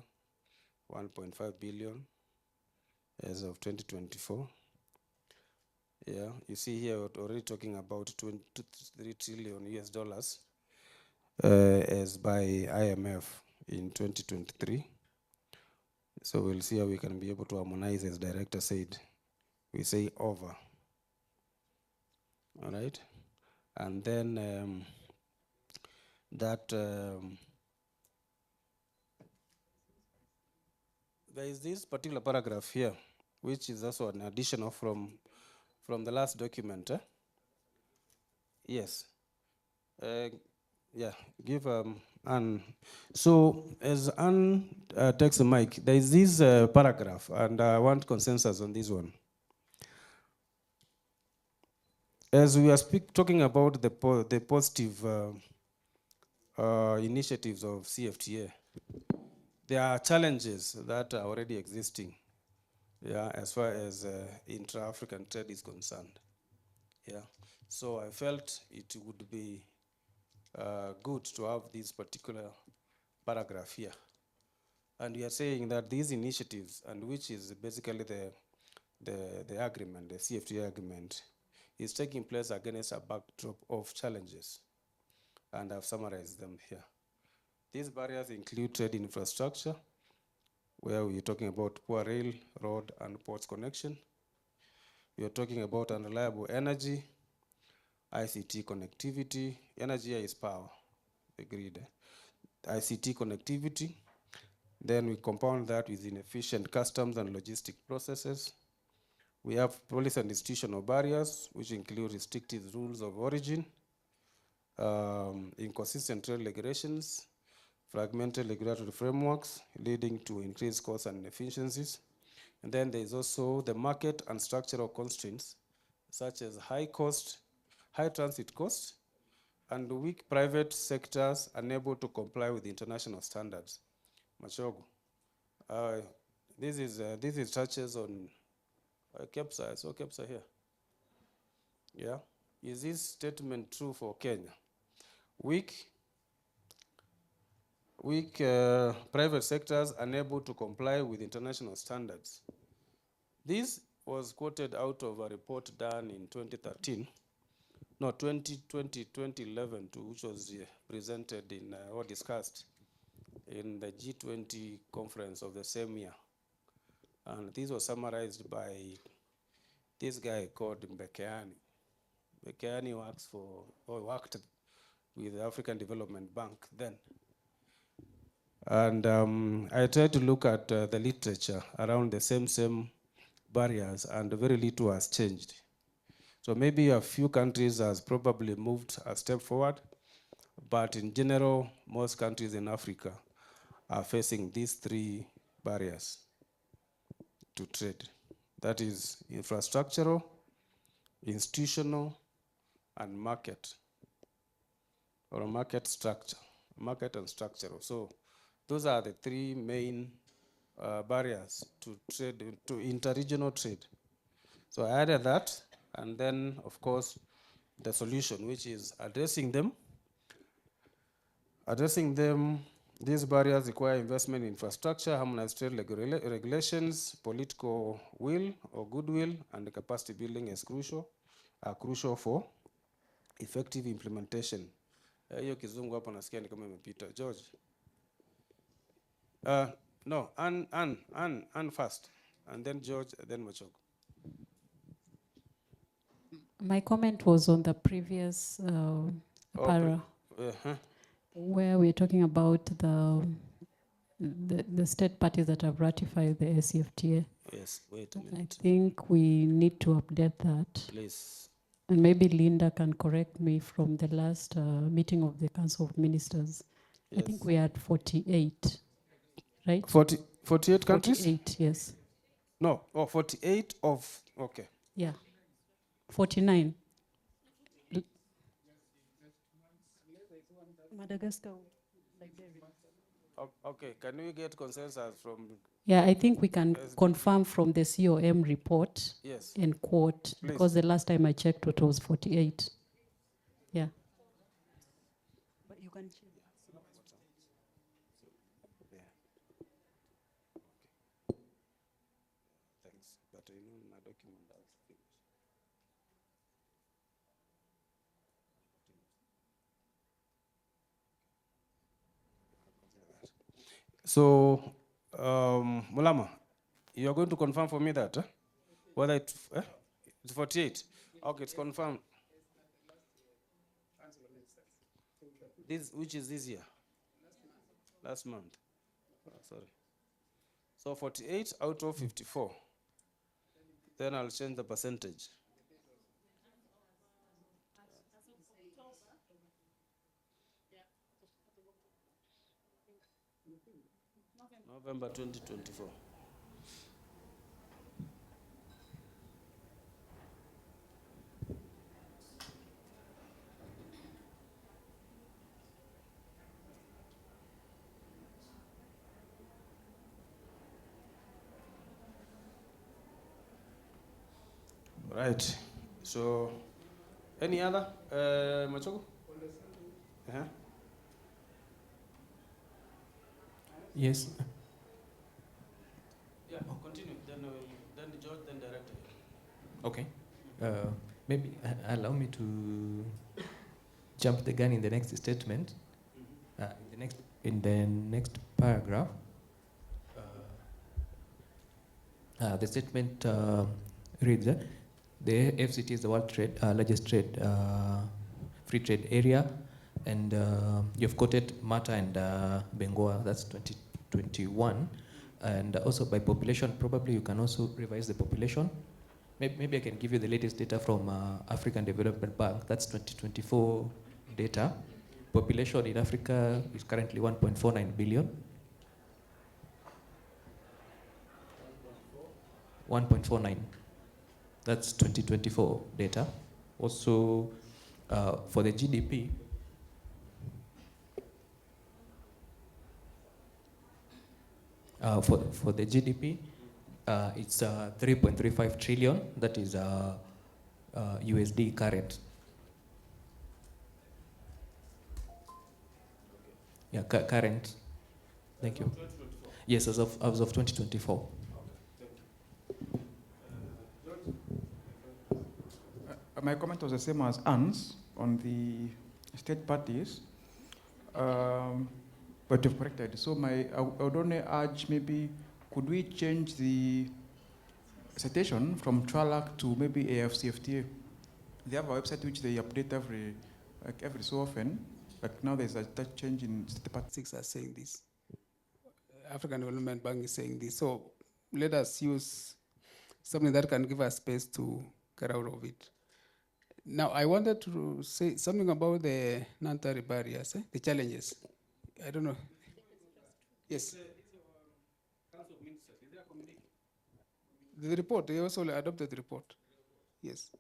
[SPEAKER 1] 1.5 billion, as of 2024. Yeah, you see here we're already talking about 23 trillion US dollars as by IMF in 2023. So we'll see how we can be able to harmonize, as director said. We say over. All right? And then there is this particular paragraph here, which is also an additional from the last document. Yes. Yeah, give Anne. So as Anne takes the mic, there is this paragraph, and I want consensus on this one. As we are talking about the positive initiatives of CFTA, there are challenges that are already existing, yeah, as far as intra-African trade is concerned. Yeah, so I felt it would be good to have this particular paragraph here. And we are saying that these initiatives, and which is basically the agreement, the CFTA agreement, is taking place against a backdrop of challenges. And I've summarized them here. These barriers include trade infrastructure, where we're talking about poor rail, road, and ports connection. We are talking about unreliable energy, ICT connectivity. Energy is power, the grid. ICT connectivity. Then we compound that with inefficient customs and logistic processes. We have policy and institutional barriers, which include restrictive rules of origin, inconsistent trade regulations, fragmented regulatory frameworks, leading to increased costs and inefficiencies. And then there is also the market and structural constraints, such as high transit costs, and weak private sectors unable to comply with international standards. Machogo, this is touches on KEPSA. I saw KEPSA here. Yeah, is this statement true for Kenya? Weak private sectors unable to comply with international standards. This was quoted out of a report done in 2013, no, 2011, which was presented in or discussed in the G20 conference of the same year. And this was summarized by this guy called Mbekeani. Mbekeani worked with the African Development Bank then. And I tried to look at the literature around the same barriers, and very little has changed. So maybe a few countries has probably moved a step forward, but in general, most countries in Africa are facing these three barriers to trade. That is infrastructural, institutional, and market, or market structure, market and structural. So those are the three main barriers to trade, to interregional trade. So I added that, and then of course the solution, which is addressing them. These barriers require investment in infrastructure, harmonized trade regulations, political will or goodwill, and the capacity building is crucial for effective implementation. Hiyo kizungu hapo nasikia ni kama imepita. George. No, Ann first, and then George, then Machogo.
[SPEAKER 7] My comment was on the previous para, where we're talking about the state parties that have ratified the AfCFTA.
[SPEAKER 1] Yes, wait a minute.
[SPEAKER 7] I think we need to update that.
[SPEAKER 1] Please.
[SPEAKER 7] And maybe Linda can correct me from the last meeting of the Council of Ministers. Yes. I think we are at 48, right?
[SPEAKER 1] 48 countries?
[SPEAKER 7] 48, yes.
[SPEAKER 1] No, 48 of, okay.
[SPEAKER 7] Yeah, 49.
[SPEAKER 11] Madagascar, Liberia.
[SPEAKER 1] Okay, can we get consensus from?
[SPEAKER 7] Yeah, I think we can confirm from the COM report,
[SPEAKER 1] yes,
[SPEAKER 7] and quote, please, because the last time I checked it was 48. Yeah.
[SPEAKER 11] But you can check.
[SPEAKER 1] Thanks. figures, but I know my document has figures. So, Mulama, you are going to confirm for me that whether it's 48. Okay, it's confirmed. This, which is this year? Last month. Oh, sorry. So 48 out of 54. Then I'll change the percentage. November 2024. Right. So, any other, Machogo? Uh-huh.
[SPEAKER 2] Yes.
[SPEAKER 1] Yeah, continue. Then George, then director.
[SPEAKER 2] Okay. Maybe allow me to jump the gun in the next statement. In the next paragraph, the statement reads: the FCT is the world largest free trade area, and you've quoted Mata and Bengoa. That's 2021, and also by population. Probably you can also revise the population. Maybe I can give you the latest data from African Development Bank. That's 2024 data. Population in Africa is currently 1.49 billion. 1.49. That's 2024 data. Also, for the GDP, for the GDP, it's 3.35 trillion. That is USD current. Yeah, current. Thank you. Yes, as of 2024.
[SPEAKER 8] My comment was the same as Anne's on the state parties, but you've corrected. So I would only urge maybe, could we change the citation from TRALAC to maybe AfCFTA? They have a website which they update every so often, but now there's that change in state parties.
[SPEAKER 3] Six are saying this. African Development Bank is saying this. So let us use something that can give us space to get out of it. Now, I wanted to say something about the non-tariff barriers, the challenges. I don't know. Yes. The report, they also adopted the report. Yes.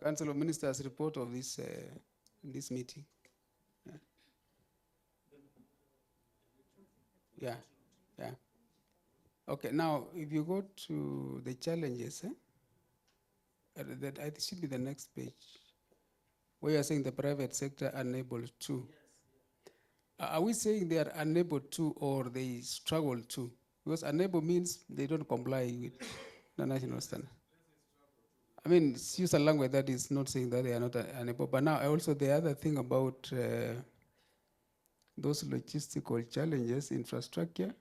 [SPEAKER 3] Council of Ministers report of this meeting. Yeah. Yeah. Okay, now if you go to the challenges, that I should be the next page, where you're saying the private sector unable to. Are we saying they are unable to or they struggle to? Because unable means they don't comply with the national standard. I mean, use a language that is not saying that they are not unable. But now also the other thing about those logistical challenges, infrastructure.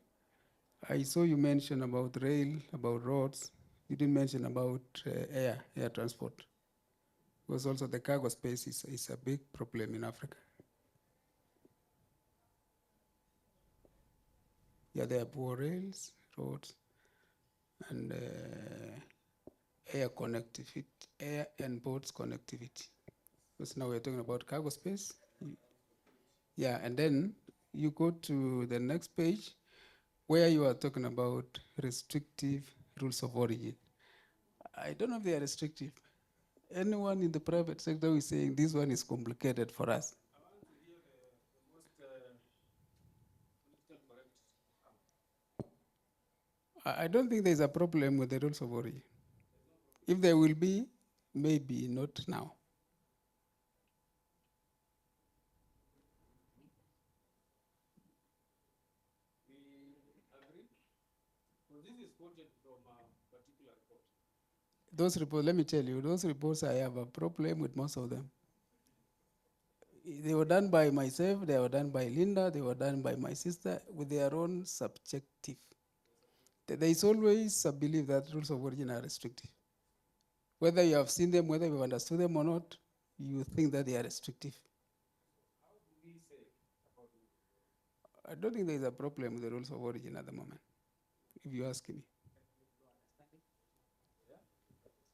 [SPEAKER 3] I saw you mention about rail, about roads. You didn't mention about air transport. Because also the cargo space is a big problem in Africa. Yeah, there are poor rails, roads, and air connectivity, air and boats connectivity. Because now we're talking about cargo space. Yeah, and then you go to the next page where you are talking about restrictive rules of origin. I don't know if they are restrictive. Anyone in the private sector who is saying this one is complicated for us. I don't think there's a problem with the rules of origin. If there will be, maybe not now. Those reports, let me tell you, those reports, I have a problem with most of them. They were done by myself, they were done by Linda, they were done by my sister with their own subjective. There is always a belief that rules of origin are restrictive. Whether you have seen them, whether you've understood them or not, you think that they are restrictive. I don't think there is a problem with the rules of origin at the moment, if you ask me.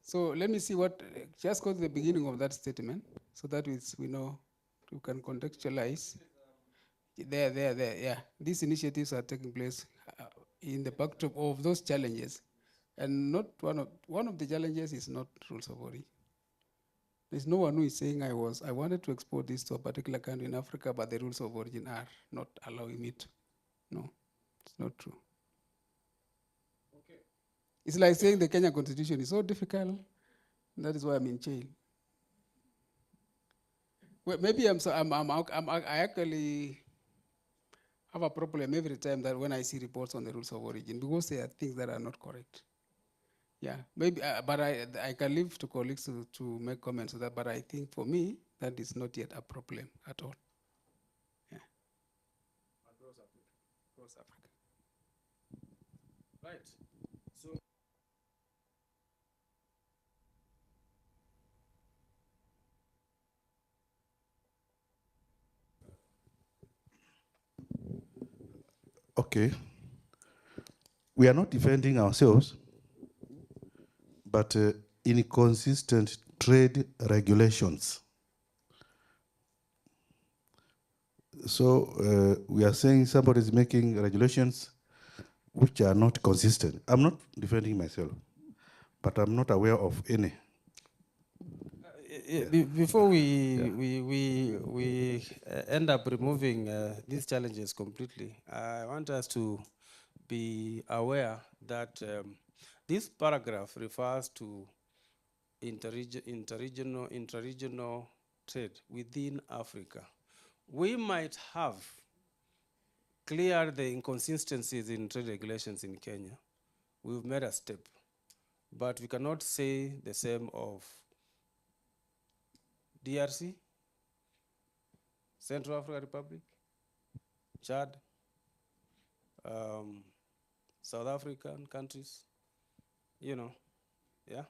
[SPEAKER 3] So let me see what, just go to the beginning of that statement so that we know, we can contextualize. There, yeah. These initiatives are taking place in the backdrop of those challenges. And not one of the challenges is not rules of origin. There's no one who is saying I wanted to export this to a particular country in Africa, but the rules of origin are not allowing me to. No, it's not true. Okay. It's like saying the Kenya Constitution is so difficult, that is why I'm in jail. Well, maybe I actually have a problem every time that when I see reports on the rules of origin, because there are things that are not correct. Yeah, maybe, but I can leave to colleagues to make comments on that, but I think for me, that is not yet a problem at all. Yeah. Across Africa.
[SPEAKER 1] Right. So
[SPEAKER 5] Okay. We are not defending ourselves, but inconsistent trade regulations. So we are saying somebody is making regulations which are not consistent. I'm not defending myself, but I'm not aware of any.
[SPEAKER 1] Before we end up removing these challenges completely, I want us to be aware that this paragraph refers to interregional trade within Africa. We might have cleared the inconsistencies in trade regulations in Kenya. We've made a step, but we cannot say the same of DRC, Central African Republic, Chad, South African countries, yeah.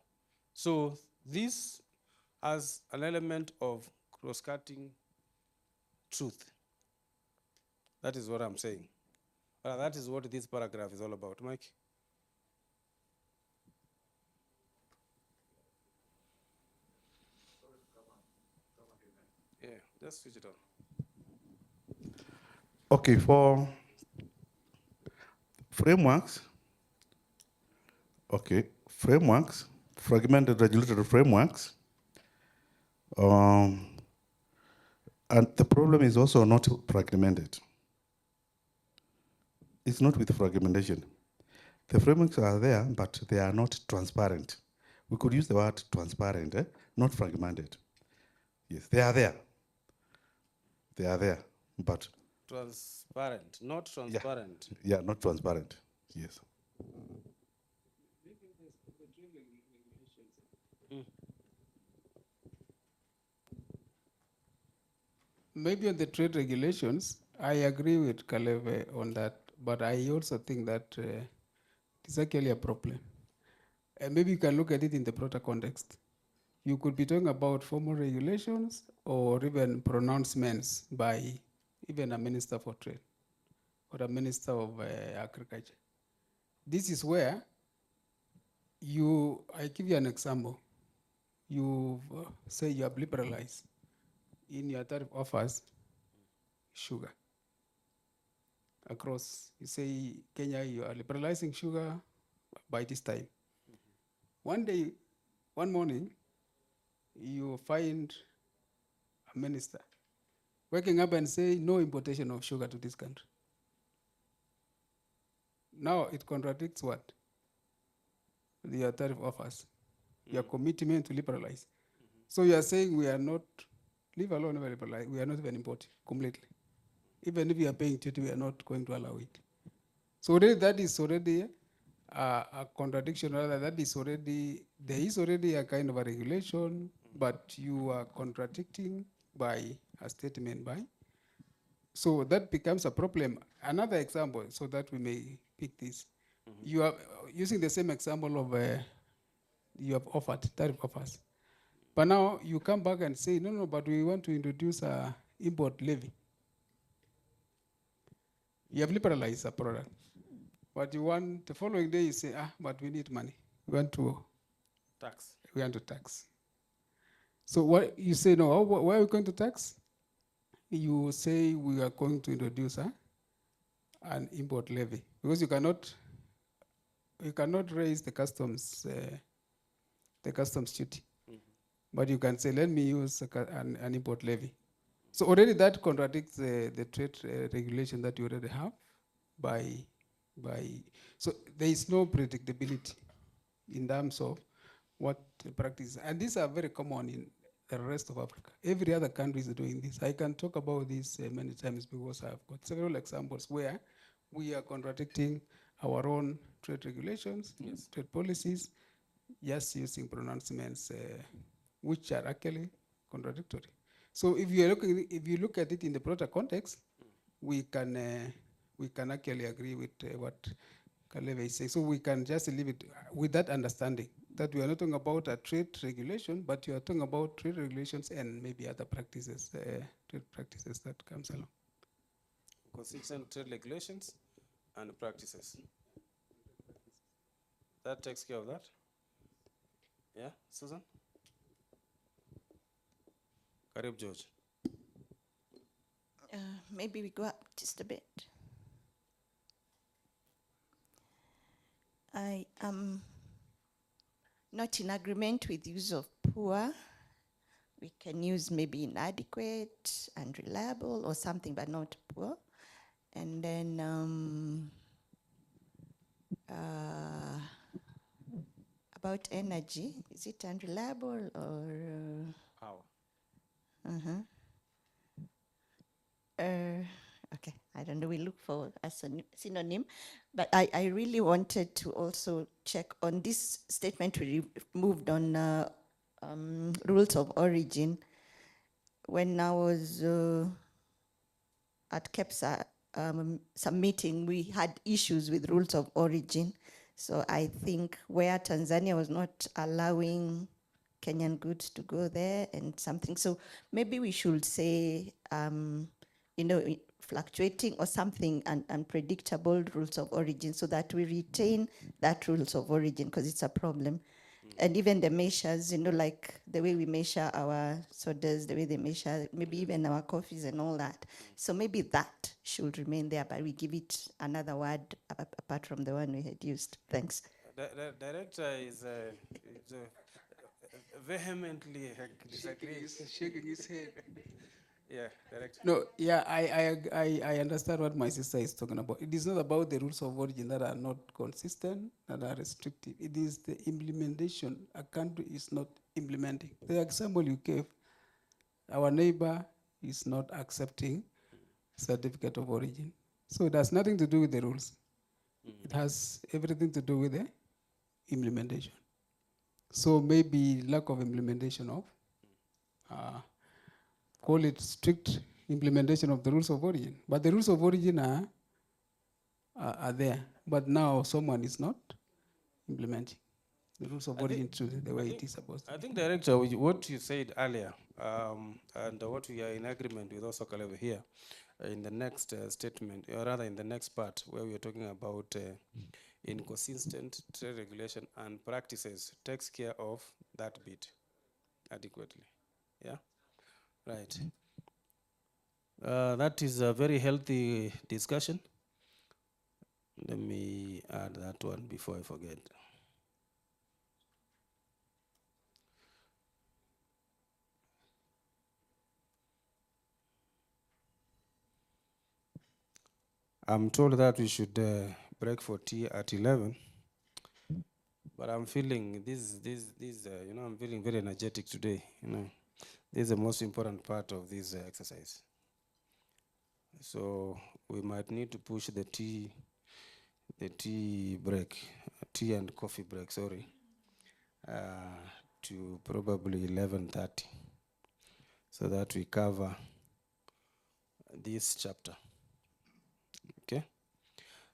[SPEAKER 1] So this has an element of cross-cutting truth. That is what I'm saying. That is what this paragraph is all about. Mike? Yeah, just switch it on.
[SPEAKER 5] Okay, for frameworks, fragmented regulatory frameworks, and the problem is also not fragmented. It's not with fragmentation. The frameworks are there, but they are not transparent. We could use the word transparent, not fragmented. Yes, they are there. They are there, but
[SPEAKER 1] transparent, not transparent.
[SPEAKER 5] Yeah, not transparent. Yes.
[SPEAKER 3] Maybe on the trade regulations, I agree with Kaleve on that, but I also think that it's actually a problem. And maybe you can look at it in the broader context. You could be talking about formal regulations or even pronouncements by even a minister for trade or a minister of agriculture. This is where I give you an example. You say you have liberalized in your tariff offers sugar across. You say, Kenya, you are liberalizing sugar by this time. One day, one morning, you find a minister waking up and say no importation of sugar to this country. Now it contradicts what? The tariff offers, your commitment to liberalize. So you are saying we are not, leave alone liberalize, we are not even importing completely. Even if you are paying duty, we are not going to allow it. So already that is already a contradiction, rather that is already, there is already a kind of a regulation, but you are contradicting by a statement by. So that becomes a problem. Another example, so that we may pick this. You are using the same example of you have offered tariff offers. But now you come back and say, no, no, but we want to introduce a import levy. You have liberalized a product. But you want, the following day you say, but we need money. We want to tax. So what you say, no, why are we going to tax? You say we are going to introduce an import levy. Because you cannot raise the customs duty. But you can say, let me use an import levy. So already that contradicts the trade regulation that you already have so there is no predictability in terms of what the practice. And these are very common in the rest of Africa. Every other country is doing this. I can talk about this many times because I've got several examples where we are contradicting our own trade regulations, trade policies, just using pronouncements which are actually contradictory. So if you look at it in the broader context, we can actually agree with what Kaleve is saying. So we can just leave it with that understanding that we are not talking about a trade regulation, but you are talking about trade regulations and maybe other practices, trade practices that comes along.
[SPEAKER 1] Consistent trade regulations and practices. That takes care of that. Yeah, Susan? Karib George.
[SPEAKER 10] Maybe we go up just a bit. I am not in agreement with use of poor. We can use maybe inadequate, unreliable, or something, but not poor. And then about energy, is it unreliable or?
[SPEAKER 1] Power.
[SPEAKER 10] Okay, I don't know, we look for a synonym, but I really wanted to also check on this statement we moved on rules of origin. When I was at KEPSA submitting, we had issues with rules of origin. So I think where Tanzania was not allowing Kenyan goods to go there and something. So maybe we should say, fluctuating or something unpredictable rules of origin so that we retain that rules of origin because it's a problem. And even the measures, like the way we measure our sodas, the way they measure, maybe even our coffees and all that. So maybe that should remain there, but we give it another word apart from the one we had used. Thanks.
[SPEAKER 1] The director is vehemently disagrees.
[SPEAKER 3] Shaking his head.
[SPEAKER 1] Yeah, director.
[SPEAKER 3] No, yeah, I understand what my sister is talking about. It is not about the rules of origin that are not consistent, that are restrictive. It is the implementation. A country is not implementing. The example you gave, our neighbor is not accepting certificate of origin. So it has nothing to do with the rules. It has everything to do with the implementation. So maybe lack of implementation of call it strict implementation of the rules of origin. But the rules of origin are there. But now someone is not implementing the rules of origin to the way it is supposed to be.
[SPEAKER 1] I think, Director, what you said earlier, and what we are in agreement with also Kaleve here, in the next statement, or rather in the next part, where we are talking about inconsistent trade regulation and practices, takes care of that bit adequately. Yeah? Right. That is a very healthy discussion. Let me add that one before I forget. I'm told that we should break for tea at 11, but I'm feeling I'm feeling very energetic today. This is the most important part of this exercise. So we might need to push the tea the tea break, tea and coffee break, sorry, to probably 11:30, so that we cover this chapter. Okay?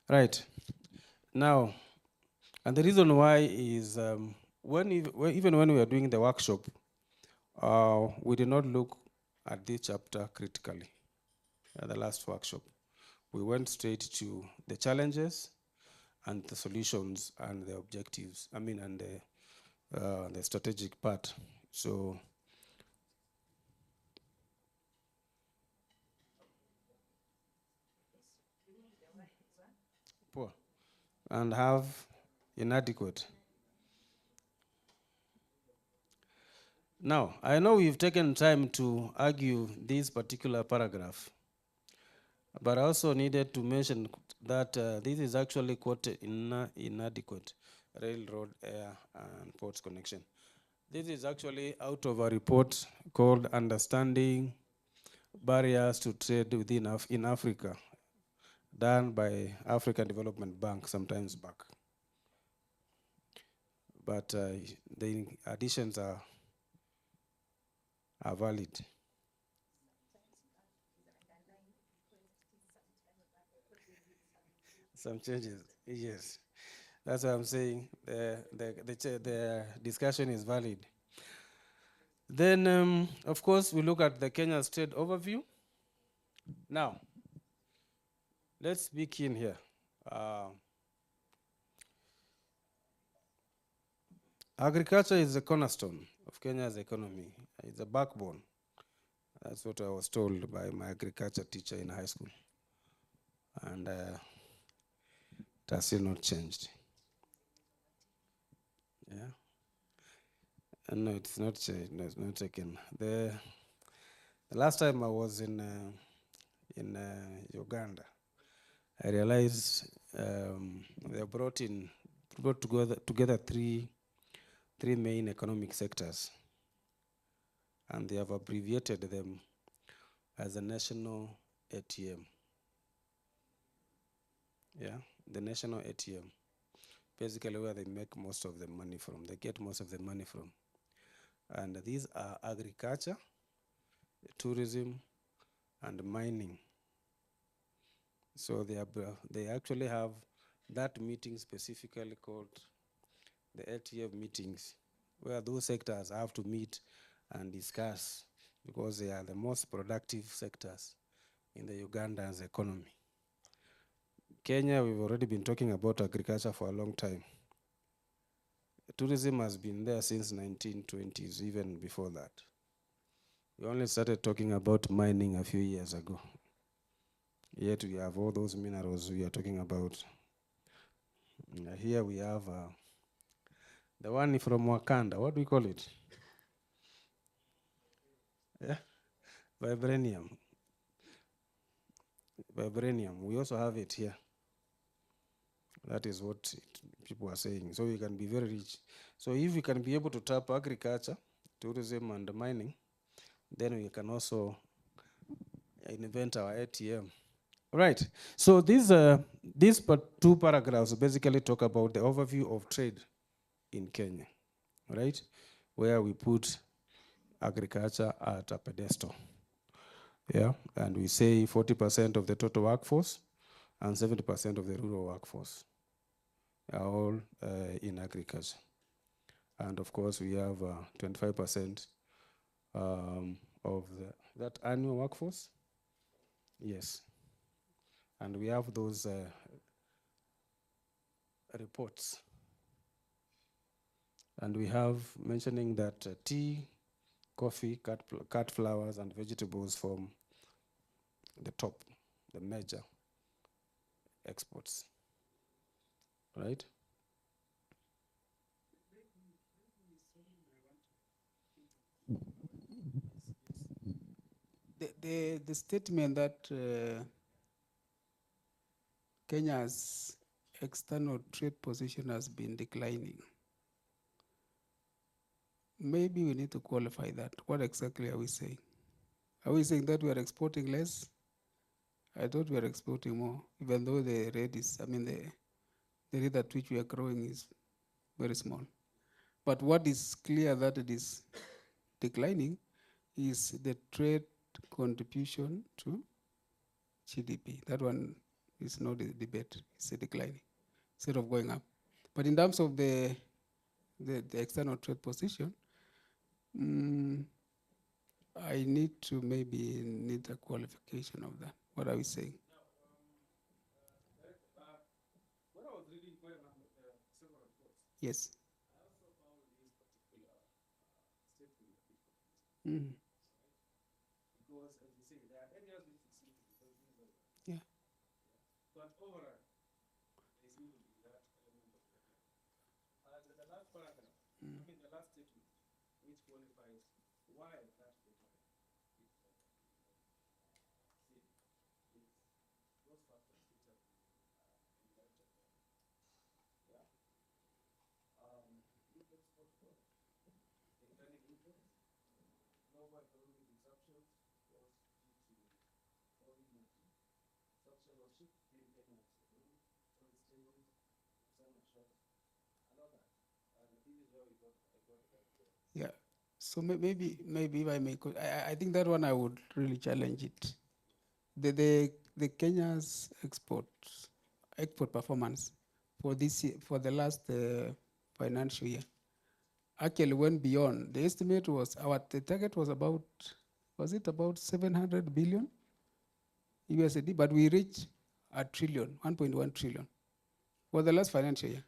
[SPEAKER 1] Right. Now, and the reason why is even when we were doing the workshop, we did not look at this chapter critically at the last workshop. We went straight to the challenges and the solutions and the objectives, and the strategic part. So, poor and have inadequate. Now, I know we've taken time to argue this particular paragraph, but I also needed to mention that this is actually quite inadequate railroad, air, and ports connection. This is actually out of a report called Understanding Barriers to Trade in Africa, done by African Development Bank sometimes back. But the additions are valid. Some changes, yes. That's what I'm saying. The discussion is valid. Then, of course, we look at the Kenya trade overview. Now, let's begin here. Agriculture is the cornerstone of Kenya's economy. It's a backbone. That's what I was told by my agriculture teacher in high school. And it has still not changed. Yeah. No, it's not changed. No, it's not taken. The last time I was in Uganda, I realized they brought together three main economic sectors, and they have abbreviated them as the national ATM. Yeah, the national ATM. Basically where they make most of the money from, they get most of the money from. And these are agriculture, tourism, and mining. So they actually have that meeting specifically called the ATM meetings, where those sectors have to meet and discuss, because they are the most productive sectors in the Uganda's economy. Kenya, we've already been talking about agriculture for a long time. Tourism has been there since 1920s, even before that. We only started talking about mining a few years ago. Yet we have all those minerals we are talking about. Here we have the one from Wakanda. What do we call it? Yeah? Vibranium. Vibranium. We also have it here. That is what people are saying. So we can be very rich. So if we can be able to tap agriculture, tourism, and mining, then we can also invent our ATM. Right. So these two paragraphs basically talk about the overview of trade in Kenya, right? Where we put agriculture at a pedestal. Yeah, and we say 40% of the total workforce and 70% of the rural workforce are all in agriculture. And of course, we have 25% of that annual workforce. Yes. And we have those reports. And we have mentioning that tea, coffee, cut flowers, and vegetables form the top, the major exports, right?
[SPEAKER 3] The statement that Kenya's external trade position has been declining. Maybe we need to qualify that. What exactly are we saying? Are we saying that we are exporting less? I thought we are exporting more, even though the rate is, the rate at which we are growing is very small. But what is clear that it is declining is the trade contribution to GDP. That one is not a debate, it's a declining instead of going up. But in terms of the external trade position, I need to maybe need a qualification of that. What are we saying? Yes. Mm. Yeah. But overall, there seems to be that element of decline. The last paragraph, I mean the last statement, which qualifies why that decline is seen, is those factors which have been enlightened there. Yeah. Import growth, declining imports, global economic disruptions caused due to COVID-19, structural shift in Kenya's economy, trade stages, some shocks, and all that. And this is where I got that. Yeah. So maybe if I may, I think that one I would really challenge it. The Kenya's export performance for this year, for the last financial year actually went beyond. The estimate was the target was about 700 billion USD, but we reached a trillion, 1.1 trillion for the last financial year.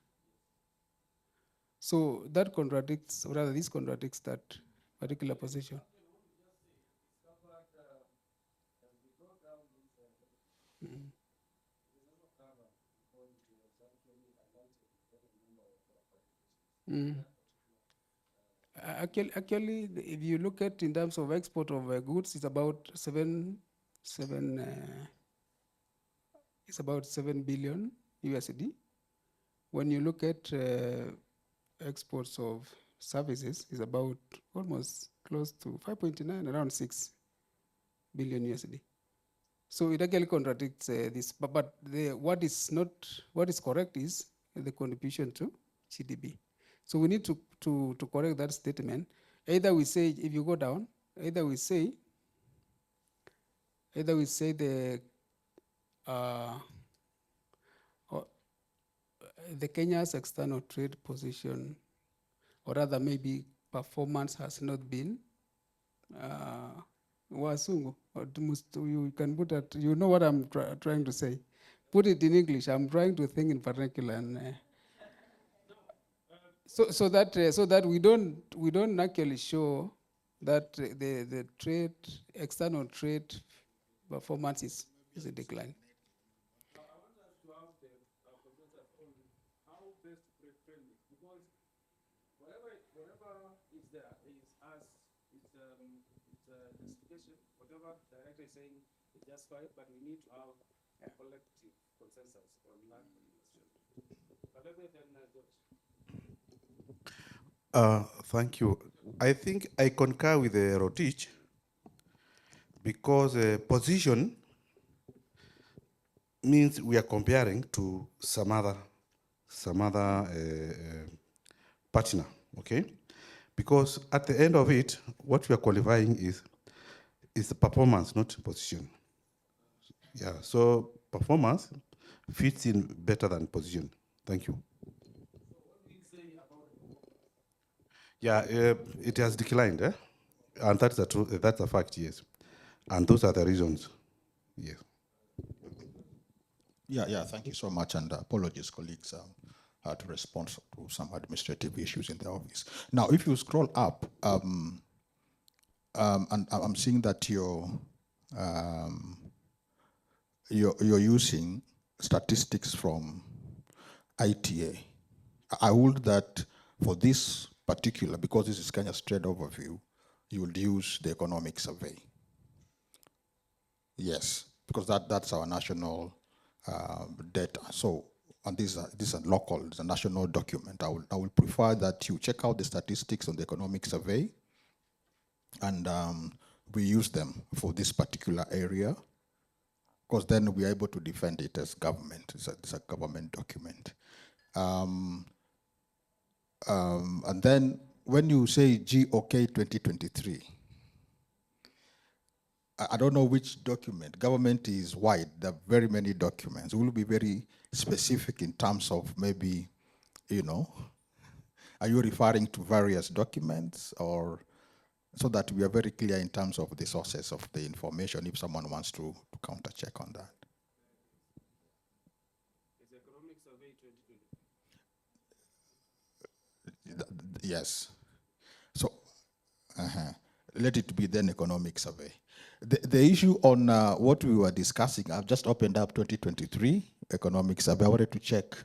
[SPEAKER 3] So that contradicts, or rather this contradicts that particular position. Mm. Mm. Actually, if you look at in terms of export of goods, it's about 7 billion USD. When you look at exports of services, it's about almost close to 5.9, around 6 billion USD. So it actually contradicts this. But what is correct is the contribution to GDP. So we need to correct that statement. Either we say, if you go down, either we say the Kenya's external trade position, or rather maybe performance has not been wasungu. You can put that. You know what I'm trying to say. Put it in English. I'm trying to think in particular, and so that we don't actually show that the external trade performance is a decline. I want us to have the professors on how best to create framework, because whatever is there is as it's justification. Whatever the director is saying is justified, but we need to have a collective consensus on that question. But let me then George.
[SPEAKER 5] Thank you. I think I concur with Rotich, because position means we are comparing to some other partner, okay? Because at the end of it, what we are qualifying is the performance, not position. Yeah, so performance fits in better than position. Thank you. Yeah, it has declined, and that's a fact, yes. And those are the reasons, yes.
[SPEAKER 12] Yeah, thank you so much, and apologies, colleagues. Had to respond to some administrative issues in the office. Now, if you scroll up, and I'm seeing that you're using statistics from ITA. I would that for this particular, because this is Kenya's trade overview, you would use the economic survey. Yes, because that's our national data. So, and these are local, it's a national document. I will prefer that you check out the statistics on the economic survey, and we use them for this particular area, because then we are able to defend it as government. It's a government document. And then when you say GOK 2023, I don't know which document. Government is wide. There are very many documents. We'll be very specific in terms of maybe, are you referring to various documents, or so that we are very clear in terms of the sources of the information if someone wants to counter check on that. Yes. So, let it be then economic survey. The issue on what we were discussing, I've just opened up 2023 economic survey. I wanted to check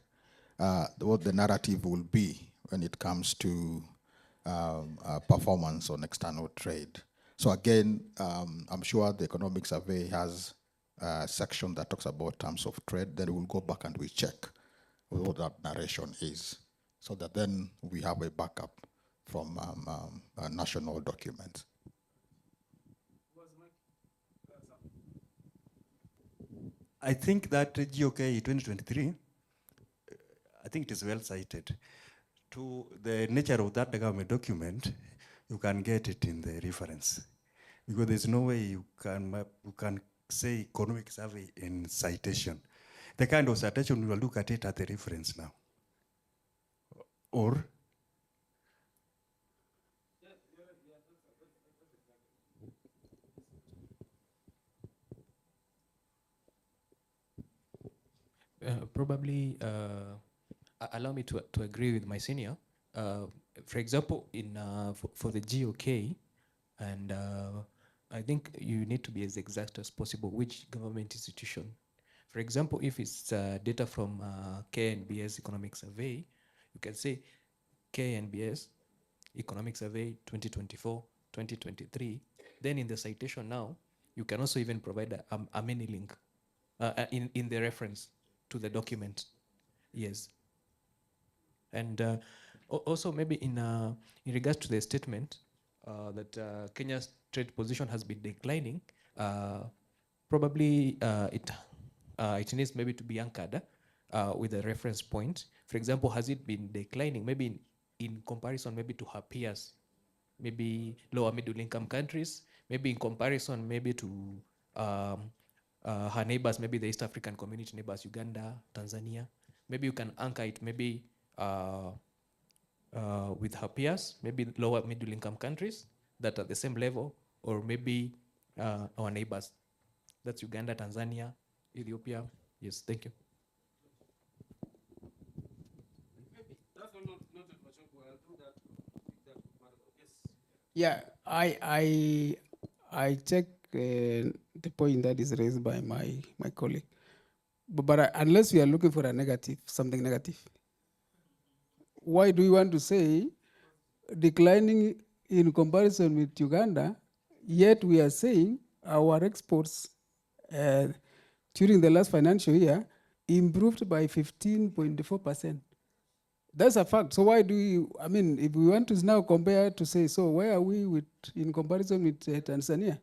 [SPEAKER 12] what the narrative will be when it comes to performance on external trade. So again, I'm sure the economic survey has a section that talks about terms of trade. Then we'll go back and we check what that narration is, so that then we have a backup from national documents.
[SPEAKER 13] I think that GOK 2023, I think it is well cited. To the nature of that government document, you can get it in the reference, because there's no way you can say economic survey in citation. The kind of citation, we will look at it at the reference now. Or
[SPEAKER 2] Probably allow me to agree with my senior. For example, for the GOK, and I think you need to be as exact as possible which government institution. For example, if it's data from KNBS Economic Survey, you can say KNBS Economic Survey 2024, 2023. Then in the citation now, you can also even provide a mini link in the reference to the document. Yes. And also maybe in regards to the statement that Kenya's trade position has been declining, probably it needs maybe to be anchored with a reference point. For example, has it been declining maybe in comparison maybe to her peers, maybe lower middle income countries, maybe in comparison maybe to her neighbors, maybe the East African community neighbors, Uganda, Tanzania. Maybe you can anchor it maybe with her peers, maybe lower middle income countries that are the same level, or maybe our neighbors. That's Uganda, Tanzania, Ethiopia. Yes, thank you.
[SPEAKER 3] Yeah, I check the point that is raised by my colleague. But unless we are looking for a negative, something negative, why do you want to say declining in comparison with Uganda, yet we are saying our exports during the last financial year improved by 15.4%? That's a fact. So why do you, I mean, if we want to now compare to say, so where are we with in comparison with Tanzania?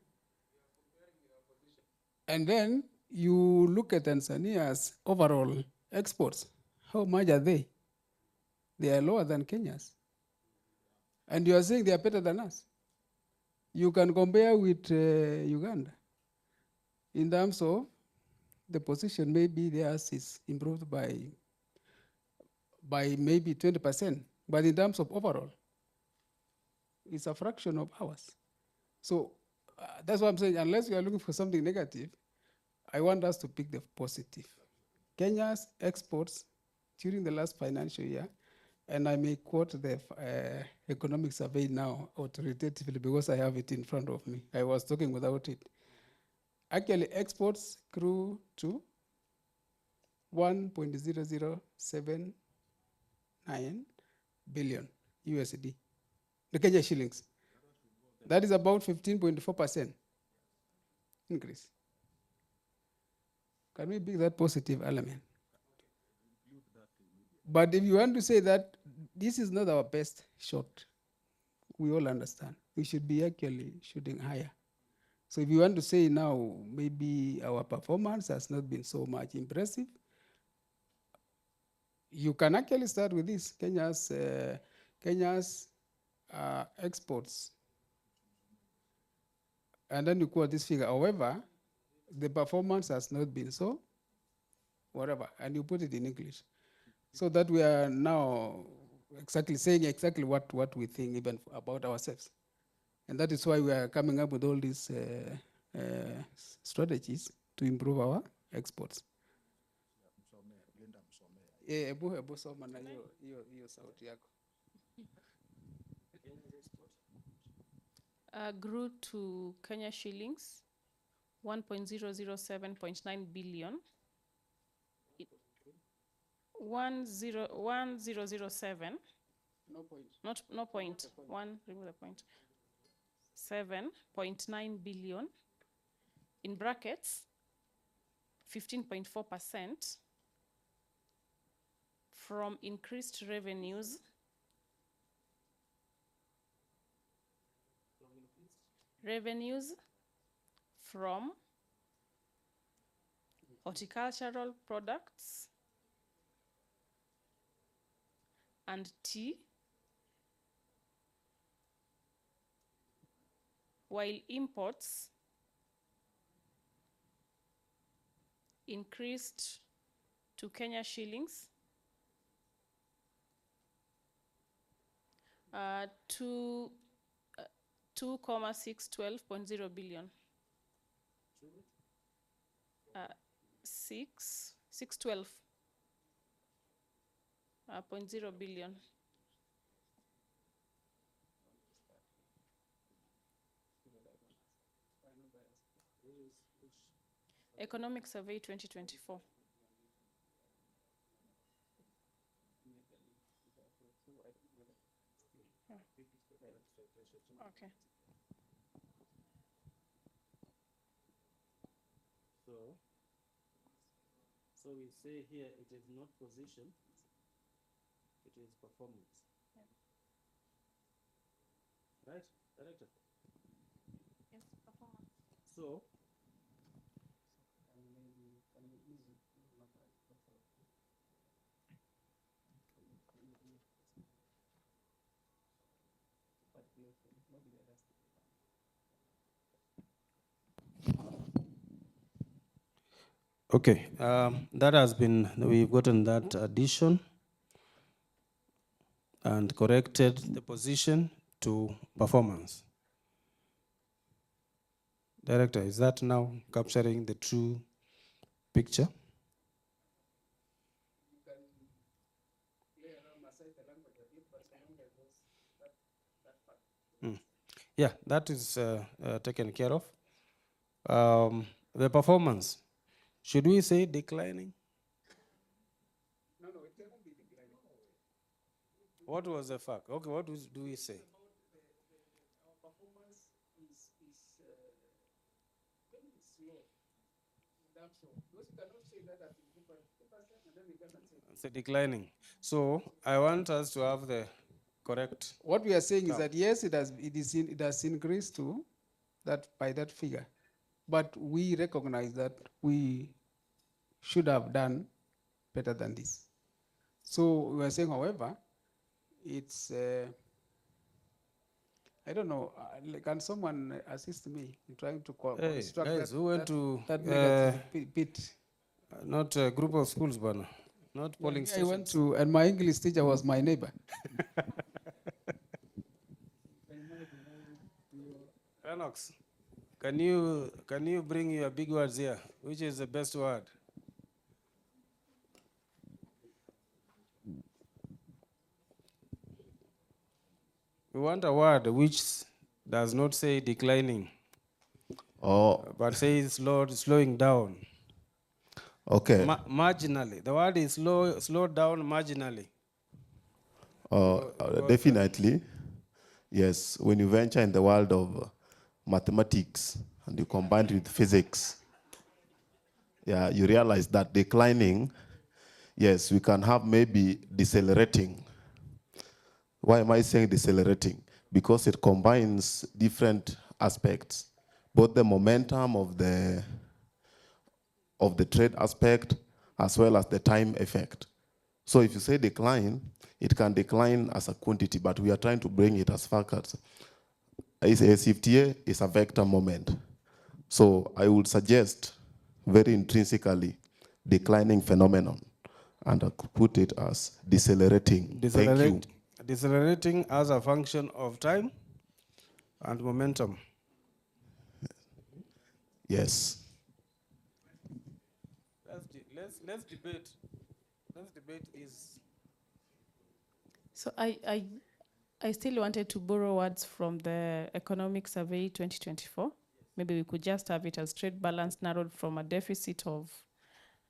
[SPEAKER 3] And then you look at Tanzania's overall exports. How much are they? They are lower than Kenya's. And you are saying they are better than us. You can compare with Uganda. In terms of the position, maybe theirs is improved by maybe 20%. But in terms of overall, it's a fraction of ours. So that's what I'm saying. Unless you are looking for something negative, I want us to pick the positive. Kenya's exports during the last financial year, and I may quote the economic survey now authoritatively because I have it in front of me. I was talking without it. Actually, exports grew to 1.0079 billion USD, the Kenya shillings. That is about 15.4% increase. Can we pick that positive element? But if you want to say that this is not our best shot, we all understand. We should be actually shooting higher. So if you want to say now, maybe our performance has not been so much impressive, You can actually start with this, Kenya's exports. And then you quote this figure. However, the performance has not been so, whatever, and you put it in English. So that we are now exactly saying exactly what we think even about ourselves. And that is why we are coming up with all these strategies to improve our exports. Ebu soma na hiyo sauti yako.
[SPEAKER 9] Grew to Kenya shillings 1.007.9 billion. 1007.
[SPEAKER 3] No point.
[SPEAKER 9] No point. One, remove the point. 7.9 billion. In brackets, 15.4% from increased revenues. Revenues from horticultural products and tea, while imports increased to Kenya shillings 2,612.0 billion. 612.0 billion. Economic Survey 2024. Okay.
[SPEAKER 1] So we say here it is not position, it is performance.
[SPEAKER 9] Yeah.
[SPEAKER 1] Right, Director?
[SPEAKER 9] Yes, performance.
[SPEAKER 1] So, okay, that has been, we've gotten that addition and corrected the position to performance. Director, is that now capturing the true picture? Yeah, that is taken care of. The performance, should we say declining?
[SPEAKER 3] No, it cannot be declining.
[SPEAKER 1] What was the fact? Okay, what do we say?
[SPEAKER 3] Our performance is very slow. That's all. Because you cannot say that at 50% and then you can say
[SPEAKER 1] It's a declining. So I want us to have the correct.
[SPEAKER 3] What we are saying is that yes, it has increased to that by that figure, but we recognize that we should have done better than this. So we are saying, however, it's I don't know. Can someone assist me in trying to construct
[SPEAKER 1] guys, who went to
[SPEAKER 3] that negative bit?
[SPEAKER 1] Not a group of schools, but not polling
[SPEAKER 3] I
[SPEAKER 1] stations.
[SPEAKER 3] went to, and my English teacher was my neighbor.
[SPEAKER 1] Enox, can you bring your big words here? Which is the best word? We want a word which does not say declining, but says slowing down.
[SPEAKER 14] Okay.
[SPEAKER 1] Marginally. The word is slow down marginally.
[SPEAKER 14] Definitely. Yes, when you venture in the world of mathematics and you combine it with physics, yeah, you realize that declining, yes, we can have maybe decelerating. Why am I saying decelerating? Because it combines different aspects, both the momentum of the trade aspect as well as the time effect. So if you say decline, it can decline as a quantity, but we are trying to bring it as factors. AfCFTA is a vector moment. So I would suggest very intrinsically declining phenomenon, and I could put it as decelerating. Thank you.
[SPEAKER 1] Decelerating as a function of time and momentum.
[SPEAKER 14] Yes.
[SPEAKER 1] Let's debate. Let's debate this.
[SPEAKER 9] So I still wanted to borrow words from the Economic Survey 2024. Maybe we could just have it as trade balance narrowed from a deficit of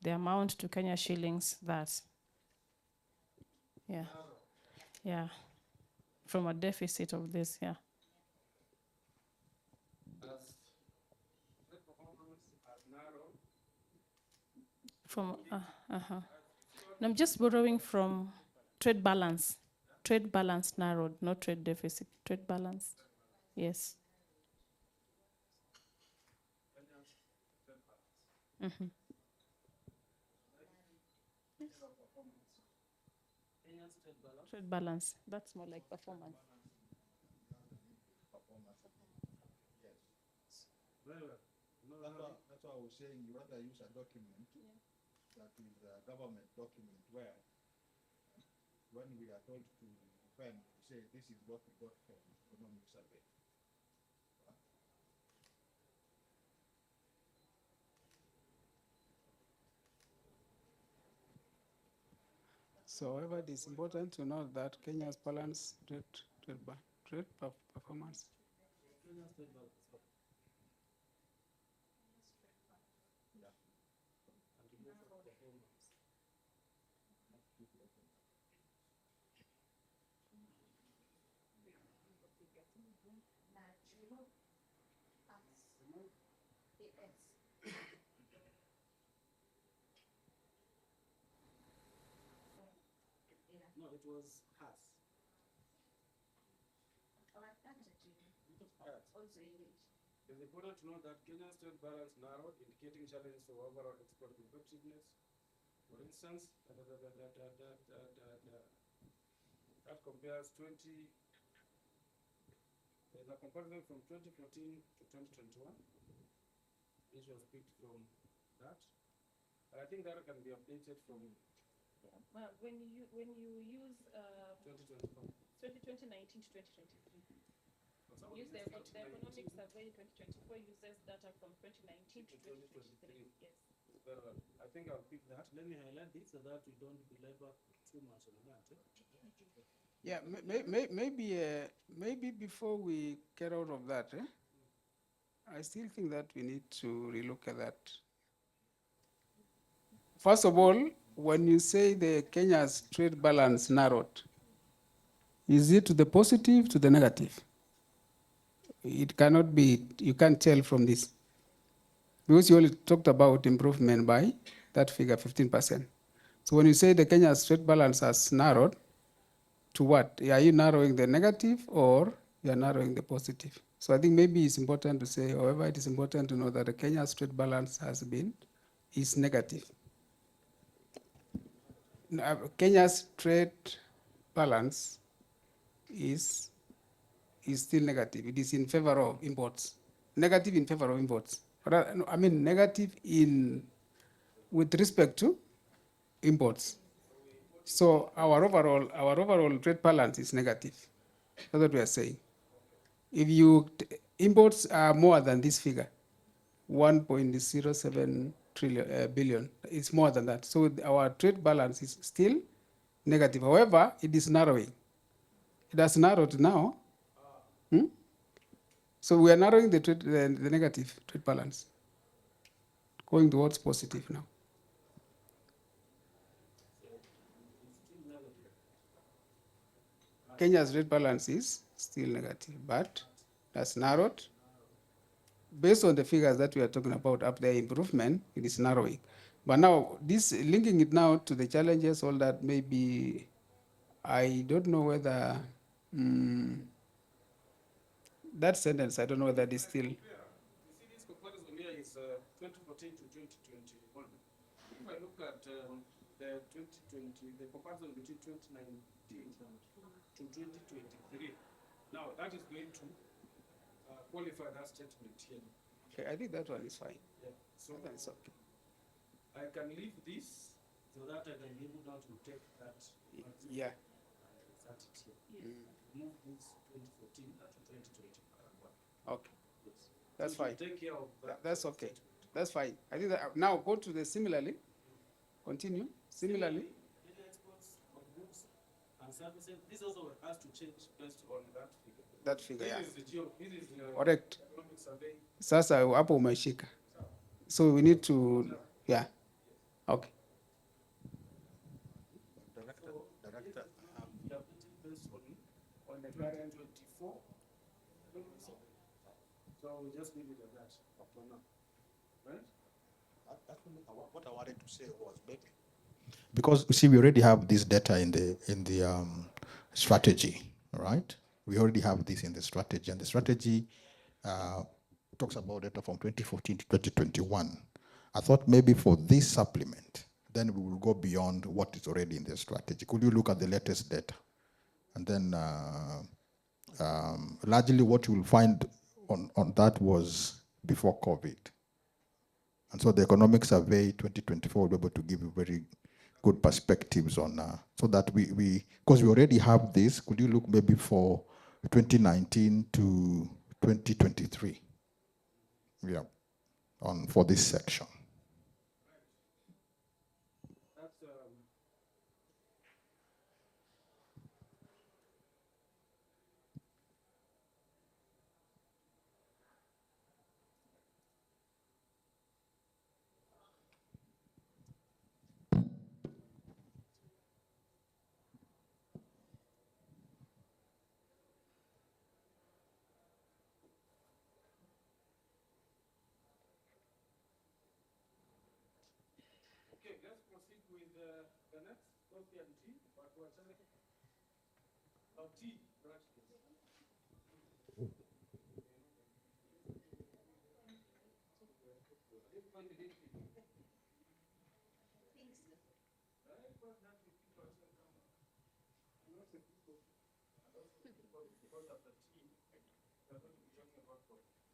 [SPEAKER 9] the amount to Kenya shillings that, yeah, from a deficit of this, yeah. From, no, I'm just borrowing from trade balance narrowed, not trade deficit, trade balance, yes. Mm-hmm. Trade balance, that's more like performance.
[SPEAKER 12] That's why I was saying you rather use a document that is a government document where when we are told to defend, we say this is what we got from economic survey.
[SPEAKER 3] So, however, it is important to note that Kenya's balance trade performance.
[SPEAKER 1] No, it was has. It's important to know that Kenya's trade balance narrowed, indicating challenges for overall export competitiveness. For instance, that compares 20. There's a comparison from 2014 to 2021. This was picked from that. And I think that can be updated from.
[SPEAKER 9] Yeah. Well, when you use
[SPEAKER 1] 2019
[SPEAKER 9] to 2023. Use the economic survey 2024 uses data from 2019 to 2023. Yes.
[SPEAKER 1] Very well. I think I'll pick that. Let me highlight this so that we don't belabor too much on that.
[SPEAKER 3] Yeah, maybe before we get out of that, I still think that we need to relook at that. First of all, when you say the Kenya's trade balance narrowed, is it to the positive, to the negative? It cannot be, you can't tell from this. Because you only talked about improvement by that figure, 15%. So when you say the Kenya's trade balance has narrowed, to what? Are you narrowing the negative or you are narrowing the positive? So I think maybe it's important to say, however, it is important to know that the Kenya's trade balance is negative. Kenya's trade balance is still negative. It is in favor of imports. Negative in favor of imports. I mean negative with respect to imports. So our overall trade balance is negative. That's what we are saying. If imports are more than this figure, 1.07 billion, it's more than that. So our trade balance is still negative. However, it is narrowing. It has narrowed now. So we are narrowing the negative trade balance, going towards positive now. Kenya's trade balance is still negative, but that's narrowed. Based on the figures that we are talking about up there, improvement, it is narrowing. But now, this linking it now to the challenges, all that maybe, I don't know whether, that sentence, I don't know whether it is still.
[SPEAKER 1] You see, this comparison here is 2014 to 2021. If I look at the 2020, the comparison between 2019 to 2023. Now, that is going to qualify that statement here.
[SPEAKER 3] Okay, I think that one is fine.
[SPEAKER 1] Yeah. So
[SPEAKER 3] That one is okay.
[SPEAKER 1] I can leave this so that I can be able now to take that.
[SPEAKER 3] Yeah.
[SPEAKER 1] And insert it here.
[SPEAKER 3] Mm.
[SPEAKER 1] Move this 2014 to 2021.
[SPEAKER 3] Okay.
[SPEAKER 1] Yes.
[SPEAKER 3] That's
[SPEAKER 1] So to
[SPEAKER 3] fine.
[SPEAKER 1] take care of that.
[SPEAKER 3] That's okay. That's fine. I think that now go to the similarly. Continue. Similarly.
[SPEAKER 1] Any exports of goods and services, this also has to change based on that figure.
[SPEAKER 3] That figure, yeah.
[SPEAKER 1] This is the
[SPEAKER 3] Correct.
[SPEAKER 1] economic survey.
[SPEAKER 3] Sasa hapo umeshika. So we need to, yeah. Okay.
[SPEAKER 1] Director, we are putting based on the current 24. So we just leave it at that for now. Right?
[SPEAKER 12] What I wanted to say was maybe because you see we already have this data in the strategy, right? We already have this in the strategy, and the strategy talks about data from 2014 to 2021. I thought maybe for this supplement, then we will go beyond what is already in the strategy. Could you look at the latest data? And then largely what you will find on that was before COVID. And so the economic survey 2024 will be able to give you very good perspectives on, so that because we already have this, could you look maybe for 2019 to 2023? Yeah, for this section.
[SPEAKER 1] That's okay. Let's proceed with the next coffee and tea. But we're telling tea, practically. Because of the tea, we're going to be talking about coffee.